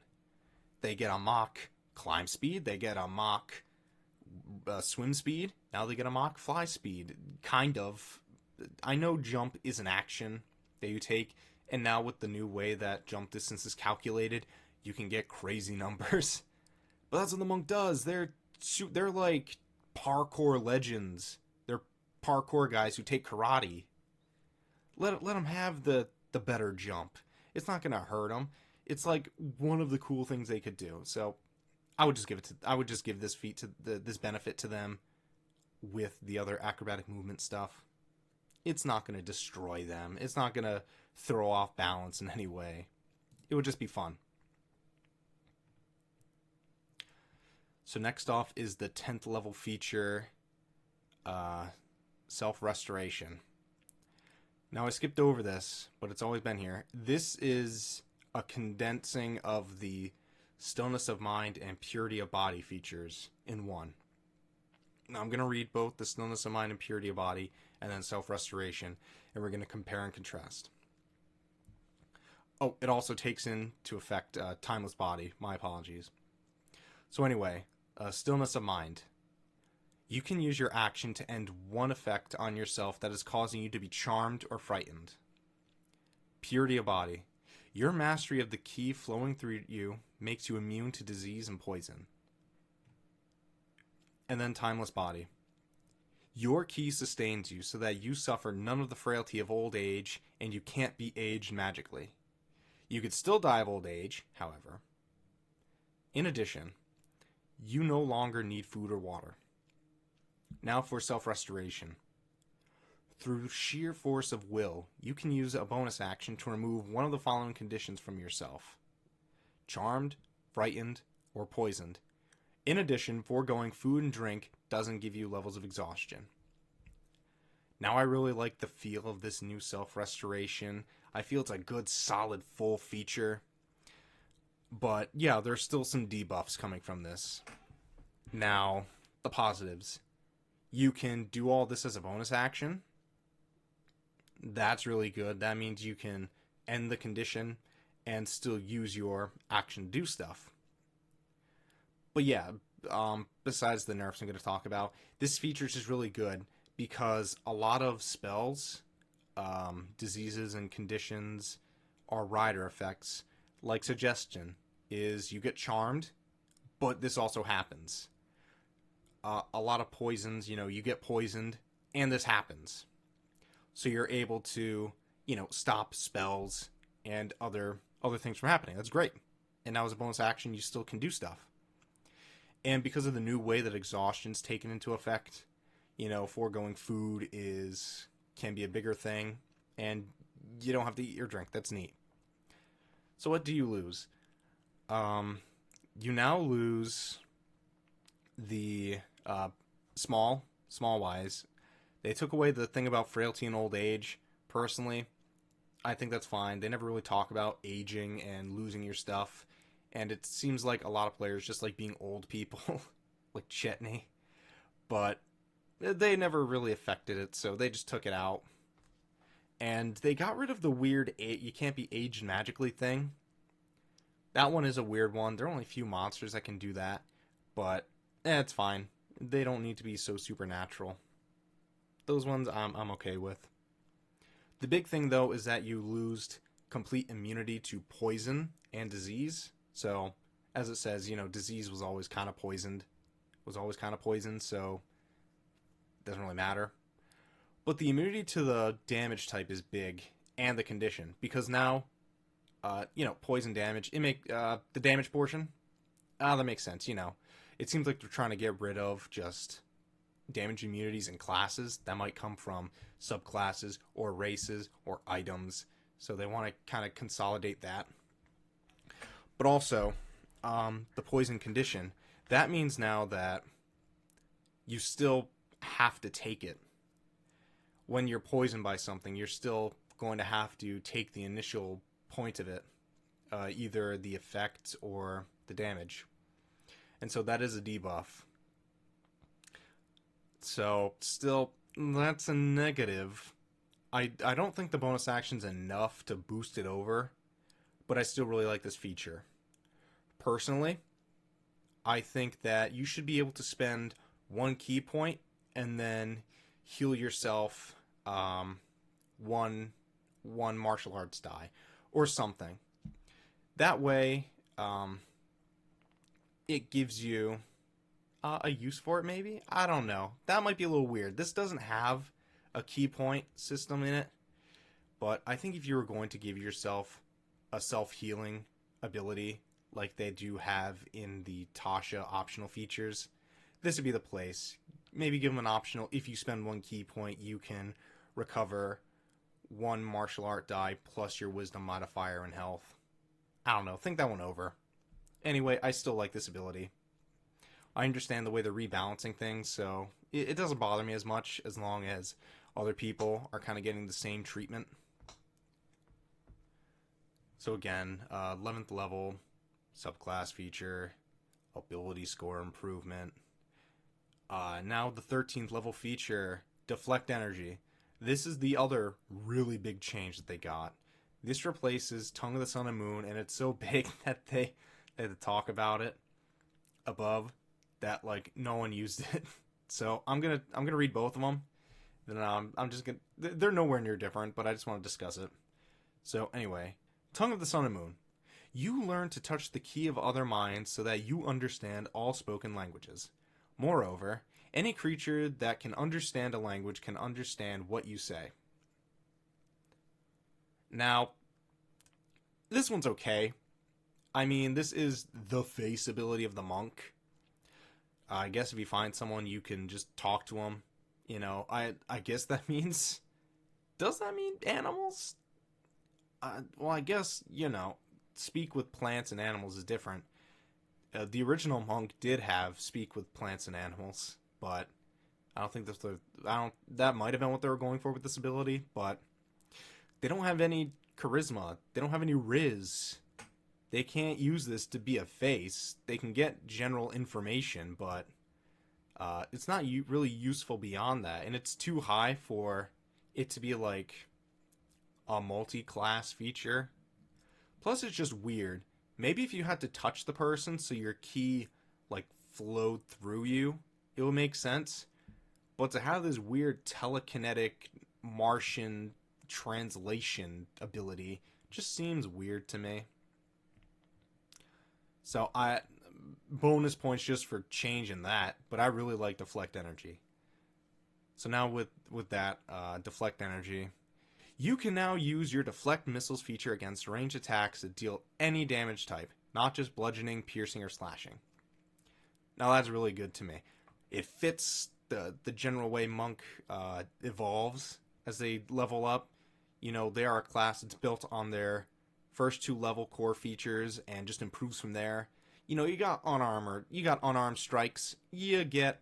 They get a mock climb speed, they get a mock swim speed, now they get a mock fly speed. Kind of. I know jump is an action that you take, and now with the new way that jump distance is calculated, you can get crazy numbers. But that's what the monk does. They're like parkour legends. They're parkour guys who take karate. Let them have the better jump. It's not gonna hurt them. It's like one of the cool things they could do. So I would just give this feat to this benefit to them with the other acrobatic movement stuff. It's not gonna destroy them. It's not gonna throw off balance in any way. It would just be fun. So next off is the 10th level feature, self-restoration. Now I skipped over this, but it's always been here. This is a condensing of the stillness of mind and purity of body features in one. Now I'm going to read both the stillness of mind and purity of body and then self-restoration, and we're going to compare and contrast. Oh, it also takes into effect timeless body. My apologies. So anyway, stillness of mind. You can use your action to end one effect on yourself that is causing you to be charmed or frightened. Purity of body. Your mastery of the ki flowing through you makes you immune to disease and poison. And then timeless body. Your ki sustains you so that you suffer none of the frailty of old age, and you can't be aged magically. You could still die of old age, however. In addition, you no longer need food or water. Now for self-restoration. Through sheer force of will, you can use a bonus action to remove one of the following conditions from yourself. Charmed, frightened, or poisoned. In addition, foregoing food and drink doesn't give you levels of exhaustion. Now I really like the feel of this new self-restoration. I feel it's a good, solid, full feature. But yeah, there's still some debuffs coming from this. Now, the positives. You can do all this as a bonus action. That's really good. That means you can end the condition and still use your action to do stuff. But yeah, besides the nerfs I'm going to talk about, this feature is just really good because a lot of spells, diseases, and conditions are rider effects. Like Suggestion is you get charmed, but this also happens. A lot of poisons, you get poisoned, and this happens. So you're able to, stop spells and other things from happening. That's great. And now as a bonus action, you still can do stuff. And because of the new way that exhaustion's taken into effect, foregoing food can be a bigger thing, and you don't have to eat or drink. That's neat. So what do you lose? You now lose the small wise. They took away the thing about frailty and old age. Personally, I think that's fine. They never really talk about aging and losing your stuff. And it seems like a lot of players just like being old people, like Chetney. But they never really affected it, so they just took it out. And they got rid of the weird you can't be aged magically thing. That one is a weird one. There are only a few monsters that can do that. But, it's fine. They don't need to be so supernatural. Those ones I'm okay with. The big thing, though, is that you lose complete immunity to poison and disease. So, as it says, disease was always kind of poisoned. So it doesn't really matter. But the immunity to the damage type is big, and the condition. Because now, poison damage, the damage portion, that makes sense, It seems like they're trying to get rid of just damage immunities and classes that might come from subclasses or races or items. So they want to kind of consolidate that. But also, the poison condition, that means now that you still have to take it. When you're poisoned by something, you're still going to have to take the initial point of it, either the effect or the damage. And so that is a debuff. So, still, that's a negative. I don't think the bonus action's enough to boost it over, but I still really like this feature. Personally, I think that you should be able to spend one key point and then heal yourself one martial arts die or something. That way, it gives you a use for it, maybe? I don't know. That might be a little weird. This doesn't have a key point system in it, but I think if you were going to give yourself a self-healing ability like they do have in the Tasha optional features, this would be the place. Maybe give them an optional, if you spend one key point, you can recover one martial art die plus your wisdom modifier and health. I don't know. Think that one over. Anyway, I still like this ability. I understand the way they're rebalancing things, so it doesn't bother me as much as long as other people are kind of getting the same treatment. So again, 11th level, subclass feature, ability score improvement. Now the 13th level feature, Deflect Energy. This is the other really big change that they got. This replaces Tongue of the Sun and Moon, and it's so big that they had to talk about it above that like no one used it. So I'm gonna read both of them. Then I'm just gonna. They're nowhere near different, but I just want to discuss it. So anyway, Tongue of the Sun and Moon. You learn to touch the key of other minds so that you understand all spoken languages. Moreover, any creature that can understand a language can understand what you say. Now, this one's okay. I mean, this is the face ability of the monk. I guess if you find someone, you can just talk to them. You know, I guess that means... Does that mean animals? Well, I guess, you know, speak with plants and animals is different. The original monk did have speak with plants and animals, but I don't think that's that might have been what they were going for with this ability, but they don't have any charisma. They don't have any riz. They can't use this to be a face. They can get general information, but it's not really useful beyond that, and it's too high for it to be like a multi-class feature. Plus, it's just weird. Maybe if you had to touch the person so your key like flowed through you, it would make sense. But to have this weird telekinetic Martian translation ability just seems weird to me. So bonus points just for changing that, but I really like Deflect Energy. So now with that Deflect Energy, you can now use your Deflect Missiles feature against ranged attacks that deal any damage type, not just bludgeoning, piercing, or slashing. Now that's really good to me. It fits the general way Monk evolves as they level up. You know, they are a class that's built on their first 2 level core features and just improves from there. You know, you got Unarmed Strikes, you get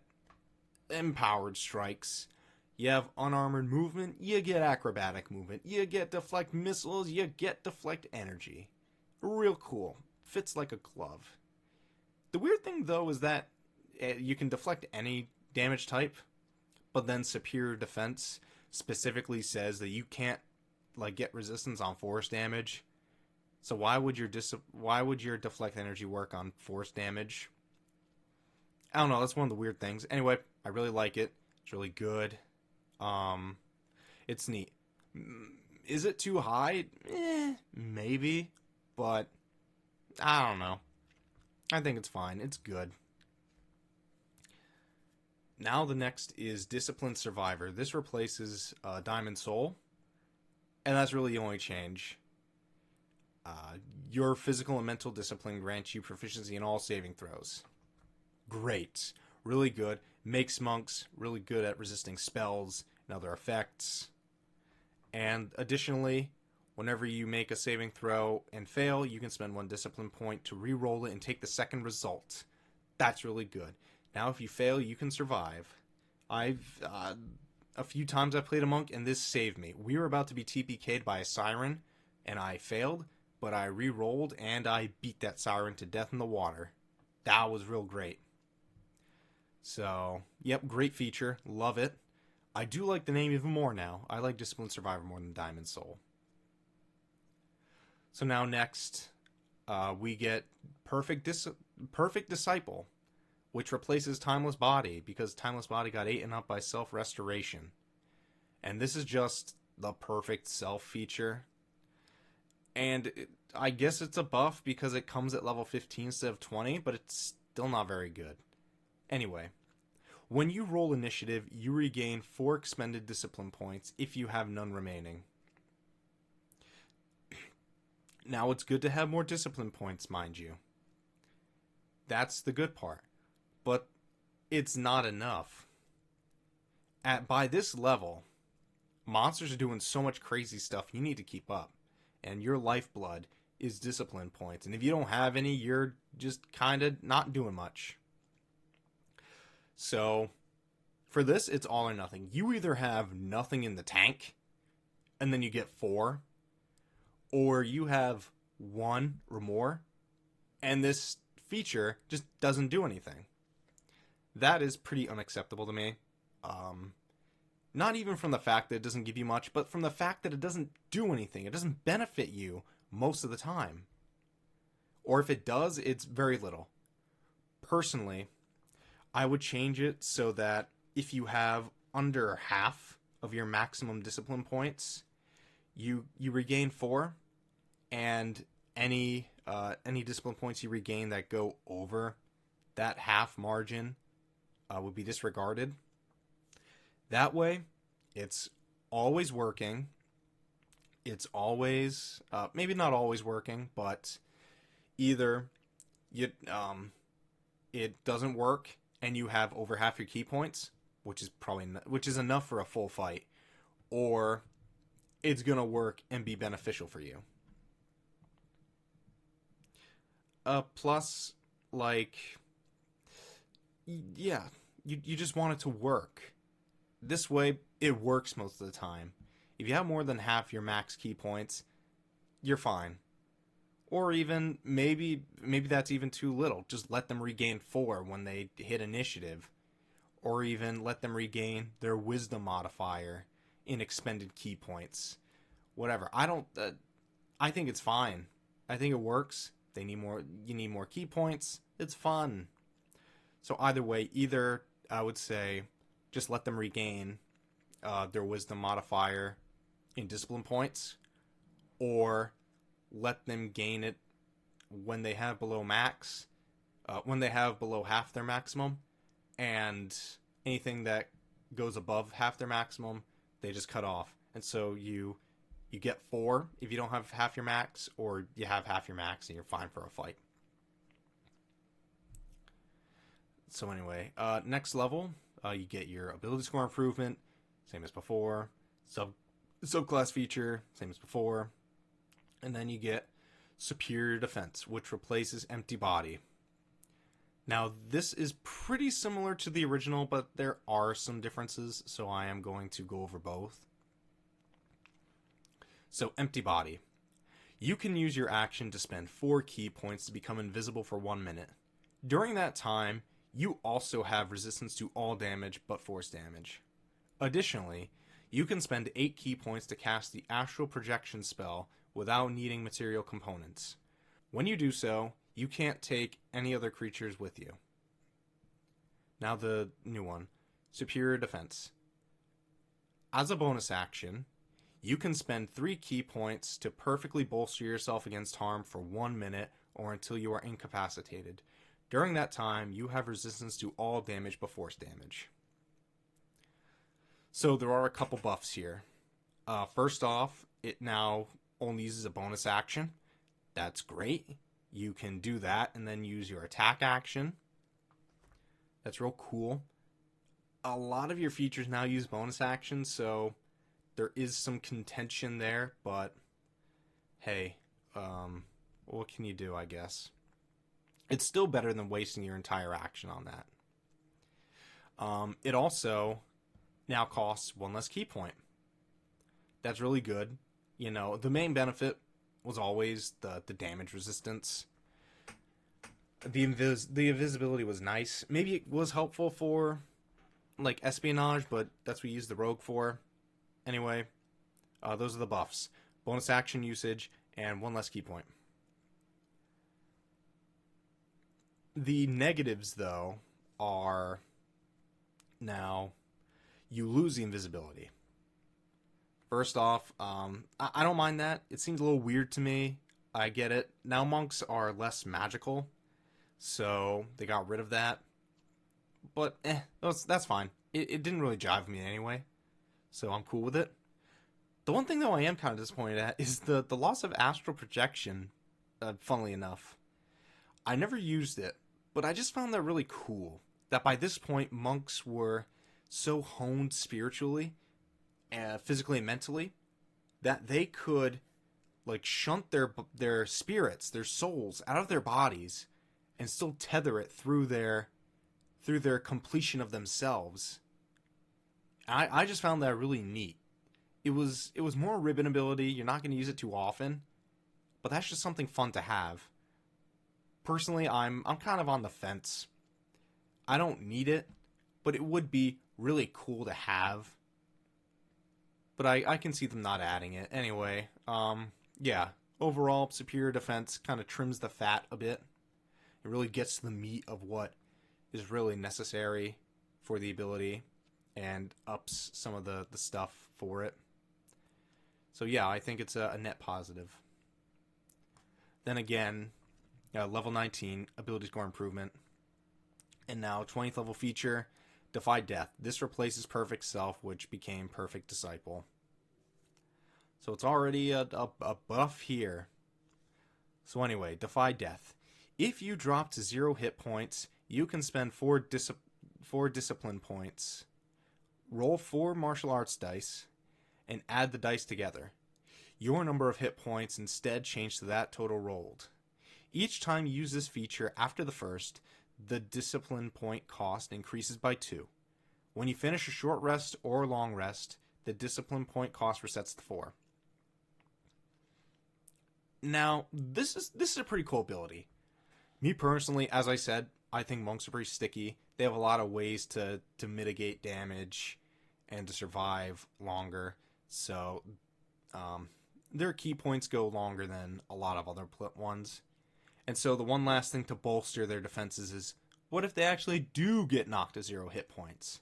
Empowered Strikes. You have Unarmored Movement, you get Acrobatic Movement. You get Deflect Missiles, you get Deflect Energy. Real cool. Fits like a glove. The weird thing, though, is that you can deflect any damage type, but then Superior Defense specifically says that you can't like get resistance on force damage. So why would your Deflect Energy work on force damage? I don't know, that's one of the weird things. Anyway, I really like it. It's really good. It's neat. Is it too high? Maybe, but I don't know. I think it's fine. It's good. Now the next is Disciplined Survivor. This replaces Diamond Soul, and that's really the only change. Your physical and mental discipline grants you proficiency in all saving throws. Great. Really good. Makes monks really good at resisting spells and other effects. And additionally, whenever you make a saving throw and fail, you can spend 1 discipline point to re-roll it and take the second result. That's really good. Now, if you fail, you can survive. I've a few times I played a monk, and this saved me. We were about to be TPK'd by a siren, and I failed, but I re-rolled, and I beat that siren to death in the water. That was real great. So, yep, great feature. Love it. I do like the name even more now. I like Disciplined Survivor more than Diamond Soul. So now next, we get Perfect Disciple, which replaces Timeless Body, because Timeless Body got eaten up by Self-Restoration. And this is just the perfect self feature. And I guess it's a buff because it comes at level 15 instead of 20, but it's still not very good. Anyway, when you roll initiative, you regain 4 expended discipline points if you have none remaining. Now, it's good to have more discipline points, mind you. That's the good part. But it's not enough. By this level, monsters are doing so much crazy stuff, you need to keep up. And your lifeblood is discipline points. And if you don't have any, you're just kind of not doing much. So, for this, it's all or nothing. You either have nothing in the tank, and then you get 4, or you have 1 or more, and this feature just doesn't do anything. That is pretty unacceptable to me. Not even from the fact that it doesn't give you much, but from the fact that it doesn't do anything. It doesn't benefit you most of the time. Or if it does, it's very little. Personally, I would change it so that if you have under half of your maximum discipline points, you regain 4, and any discipline points you regain that go over that half margin would be disregarded. That way, it's always working. It's always maybe not always working, but either you it doesn't work and you have over half your key points, which is enough for a full fight, or it's gonna work and be beneficial for you. Plus, like, yeah, you just want it to work. This way, it works most of the time. If you have more than half your max key points, you're fine. Or even, maybe that's even too little. Just let them regain 4 when they hit initiative. Or even let them regain their wisdom modifier in expended key points. Whatever. I think it's fine. I think it works. You need more key points. It's fun. So either way, I would say just let them regain their wisdom modifier in discipline points, or let them gain it when they have below max, when they have below half their maximum, and anything that goes above half their maximum, they just cut off. And so you get 4 if you don't have half your max, or you have half your max and you're fine for a fight. So anyway, next level, you get your ability score improvement, same as before. Subclass feature, same as before. And then you get superior defense, which replaces empty body. Now, this is pretty similar to the original, but there are some differences, so I am going to go over both. So, empty body. You can use your action to spend 4 key points to become invisible for 1 minute. During that time, you also have resistance to all damage but force damage. Additionally, you can spend 8 key points to cast the Astral Projection spell without needing material components. When you do so, you can't take any other creatures with you. Now the new one, Superior Defense. As a bonus action, you can spend 3 key points to perfectly bolster yourself against harm for 1 minute or until you are incapacitated. During that time, you have resistance to all damage but force damage. So there are a couple buffs here. First off, it now only uses a bonus action. That's great. You can do that and then use your attack action. That's real cool. A lot of your features now use bonus actions, so there is some contention there, but hey, what can you do, I guess? It's still better than wasting your entire action on that. It also now costs 1 less key point. That's really good. You know, the main benefit was always the damage resistance. The invisibility was nice. Maybe it was helpful for, like, espionage, but that's what you use the rogue for. Anyway, those are the buffs. Bonus action usage, and 1 less key point. The negatives, though, are now you lose the invisibility. First off, I don't mind that. It seems a little weird to me. I get it. Now monks are less magical, so they got rid of that. But, that's fine. It didn't really jive with me anyway, so I'm cool with it. The one thing, though, I am kind of disappointed at is the loss of astral projection, funnily enough. I never used it, but I just found that really cool. That by this point, monks were so honed spiritually, physically and mentally, that they could, like, shunt their spirits, their souls, out of their bodies, and still tether it through their completion of themselves. I just found that really neat. It was more ribbon ability. You're not going to use it too often, but that's just something fun to have. Personally, I'm kind of on the fence. I don't need it, but it would be really cool to have. But I can see them not adding it. Anyway, yeah. Overall, superior defense kind of trims the fat a bit. It really gets to the meat of what is really necessary for the ability and ups some of the stuff for it. So yeah, I think it's a net positive. Then again, level 19, ability score improvement. And now 20th level feature, Defy Death. This replaces Perfect Self, which became Perfect Disciple. So it's already a buff here. So anyway, Defy Death. If you drop to 0 hit points, you can spend 4 discipline points, roll 4 martial arts dice, and add the dice together. Your number of hit points instead change to that total rolled. Each time you use this feature after the first, the discipline point cost increases by 2. When you finish a short rest or long rest, the discipline point cost resets to 4. Now, this is a pretty cool ability. Me personally, as I said, I think monks are pretty sticky. They have a lot of ways to mitigate damage and to survive longer. So, their key points go longer than a lot of other ones. And so the one last thing to bolster their defenses is, what if they actually do get knocked to 0 hit points?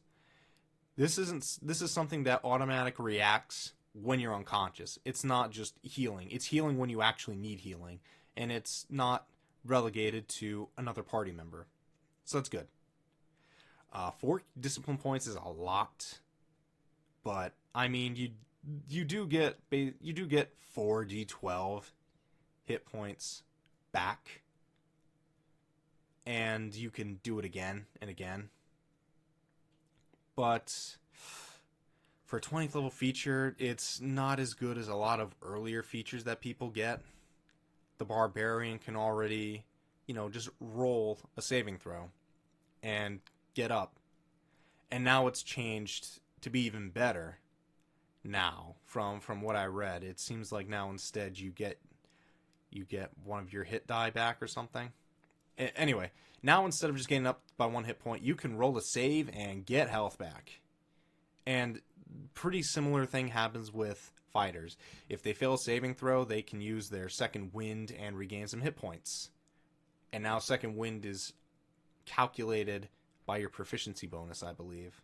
This is something that automatic reacts when you're unconscious. It's not just healing. It's healing when you actually need healing. And it's not relegated to another party member. So that's good. 4 discipline points is a lot. But, I mean, you do get 4d12 hit points back. And you can do it again and again. But for a 20th level feature, it's not as good as a lot of earlier features that people get. The Barbarian can already, just roll a saving throw and get up. And now it's changed to be even better. Now, from what I read, it seems like now instead you get one of your hit die back or something. Anyway, now instead of just getting up by 1 hit point, you can roll a save and get health back. And pretty similar thing happens with fighters. If they fail a saving throw, they can use their second wind and regain some hit points. And now second wind is calculated by your proficiency bonus, I believe.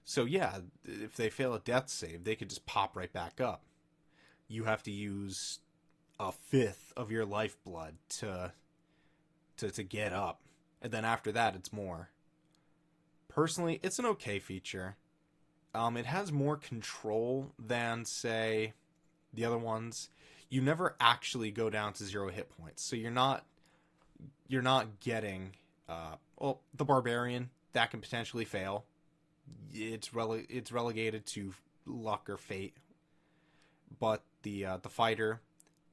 So yeah, if they fail a death save, they could just pop right back up. You have to use a 5th of your lifeblood to get up. And then after that, it's more. Personally, it's an okay feature. It has more control than, say, the other ones. You never actually go down to 0 hit points. So you're not getting the Barbarian, that can potentially fail. It's relegated to luck or fate. But the fighter,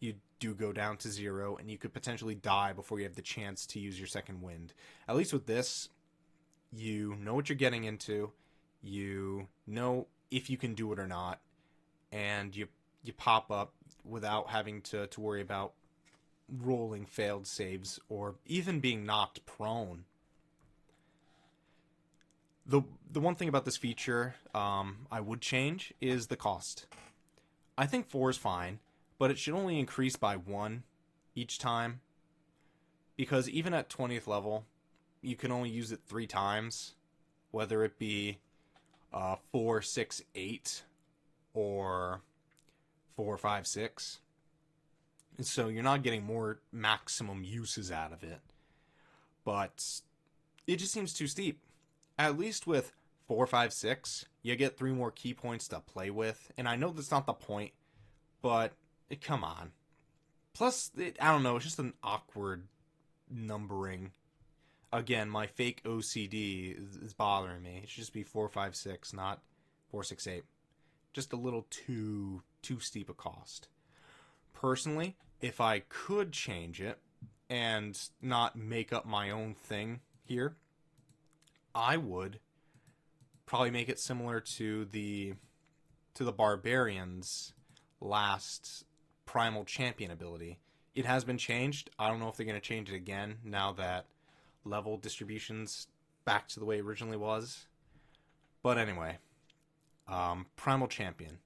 you do go down to 0, and you could potentially die before you have the chance to use your second wind. At least with this, you know what you're getting into, you know if you can do it or not, and you pop up without having to worry about rolling failed saves or even being knocked prone. The one thing about this feature I would change is the cost. I think 4 is fine, but it should only increase by 1 each time, because even at 20th level, you can only use it 3 times, whether it be 4, 6, 8, or 4, 5, 6. And so you're not getting more maximum uses out of it. But it just seems too steep. At least with 4, 5, 6, you get 3 more key points to play with. And I know that's not the point, but come on. Plus, I don't know, it's just an awkward numbering. Again, my fake OCD is bothering me. It should just be 4, 5, 6, not 4, 6, 8. Just a little too steep a cost. Personally, if I could change it and not make up my own thing here, I would probably make it similar to the Barbarian's last Primal Champion ability. It has been changed. I don't know if they're going to change it again now that level distribution's back to the way it originally was. But anyway, Primal Champion.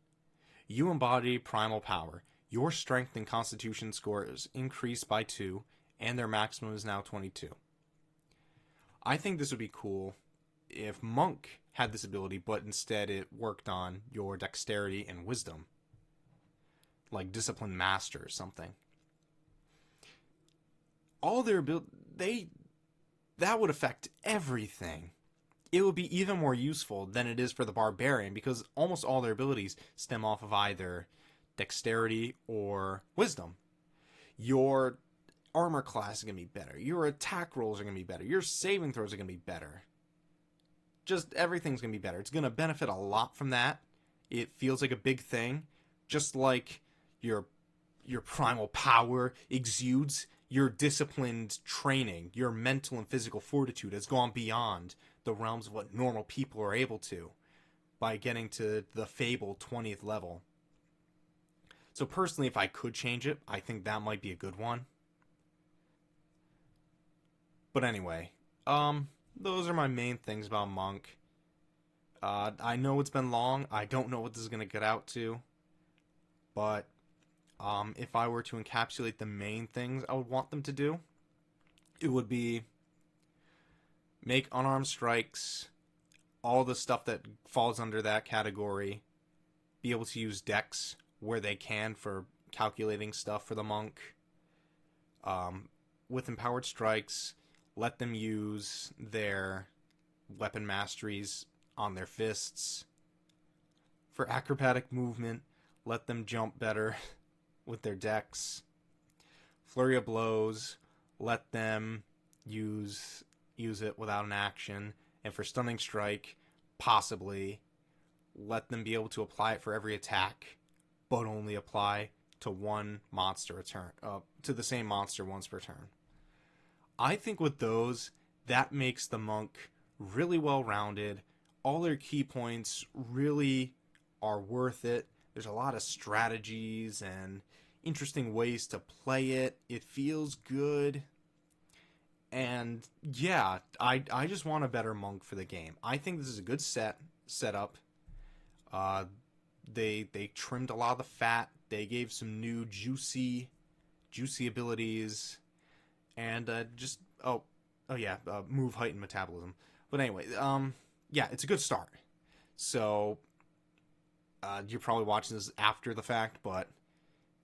You embody primal power. Your strength and constitution scores increase by 2, and their maximum is now 22. I think this would be cool if Monk had this ability, but instead it worked on your dexterity and wisdom, like Discipline Master or something. All their that would affect everything. It would be even more useful than it is for the Barbarian, because almost all their abilities stem off of either dexterity or wisdom. Your armor class is going to be better. Your attack rolls are going to be better. Your saving throws are going to be better. Just everything's going to be better. It's going to benefit a lot from that. It feels like a big thing. Just like your primal power exudes, your disciplined training, your mental and physical fortitude has gone beyond the realms of what normal people are able to by getting to the fabled 20th level. So personally, if I could change it, I think that might be a good one. But anyway, those are my main things about Monk. I know it's been long. I don't know what this is going to get out to. But if I were to encapsulate the main things I would want them to do, it would be make Unarmed Strikes, all the stuff that falls under that category, be able to use Dex where they can for calculating stuff for the Monk. With Empowered Strikes, let them use their weapon masteries on their fists. For acrobatic movement, let them jump better with their Dex. Flurry of Blows, let them use it without an action. And for Stunning Strike, possibly let them be able to apply it for every attack, but only apply to one monster a turn, to the same monster once per turn. I think with those, that makes the Monk really well-rounded. All their key points really are worth it. There's a lot of strategies and interesting ways to play it. It feels good. And yeah, I just want a better Monk for the game. I think this is a good setup. They trimmed a lot of the fat. They gave some new juicy abilities, and move, height, and metabolism. But anyway, yeah, it's a good start. So you're probably watching this after the fact, but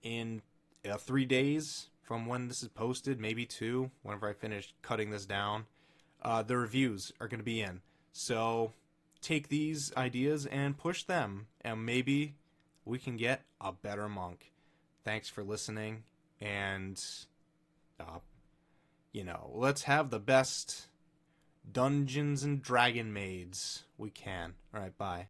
in 3 days from when this is posted, maybe 2, whenever I finish cutting this down, the reviews are going to be in. So take these ideas and push them, and maybe we can get a better Monk. Thanks for listening, and let's have the best Dungeons and Dragon Maids we can. All right, bye.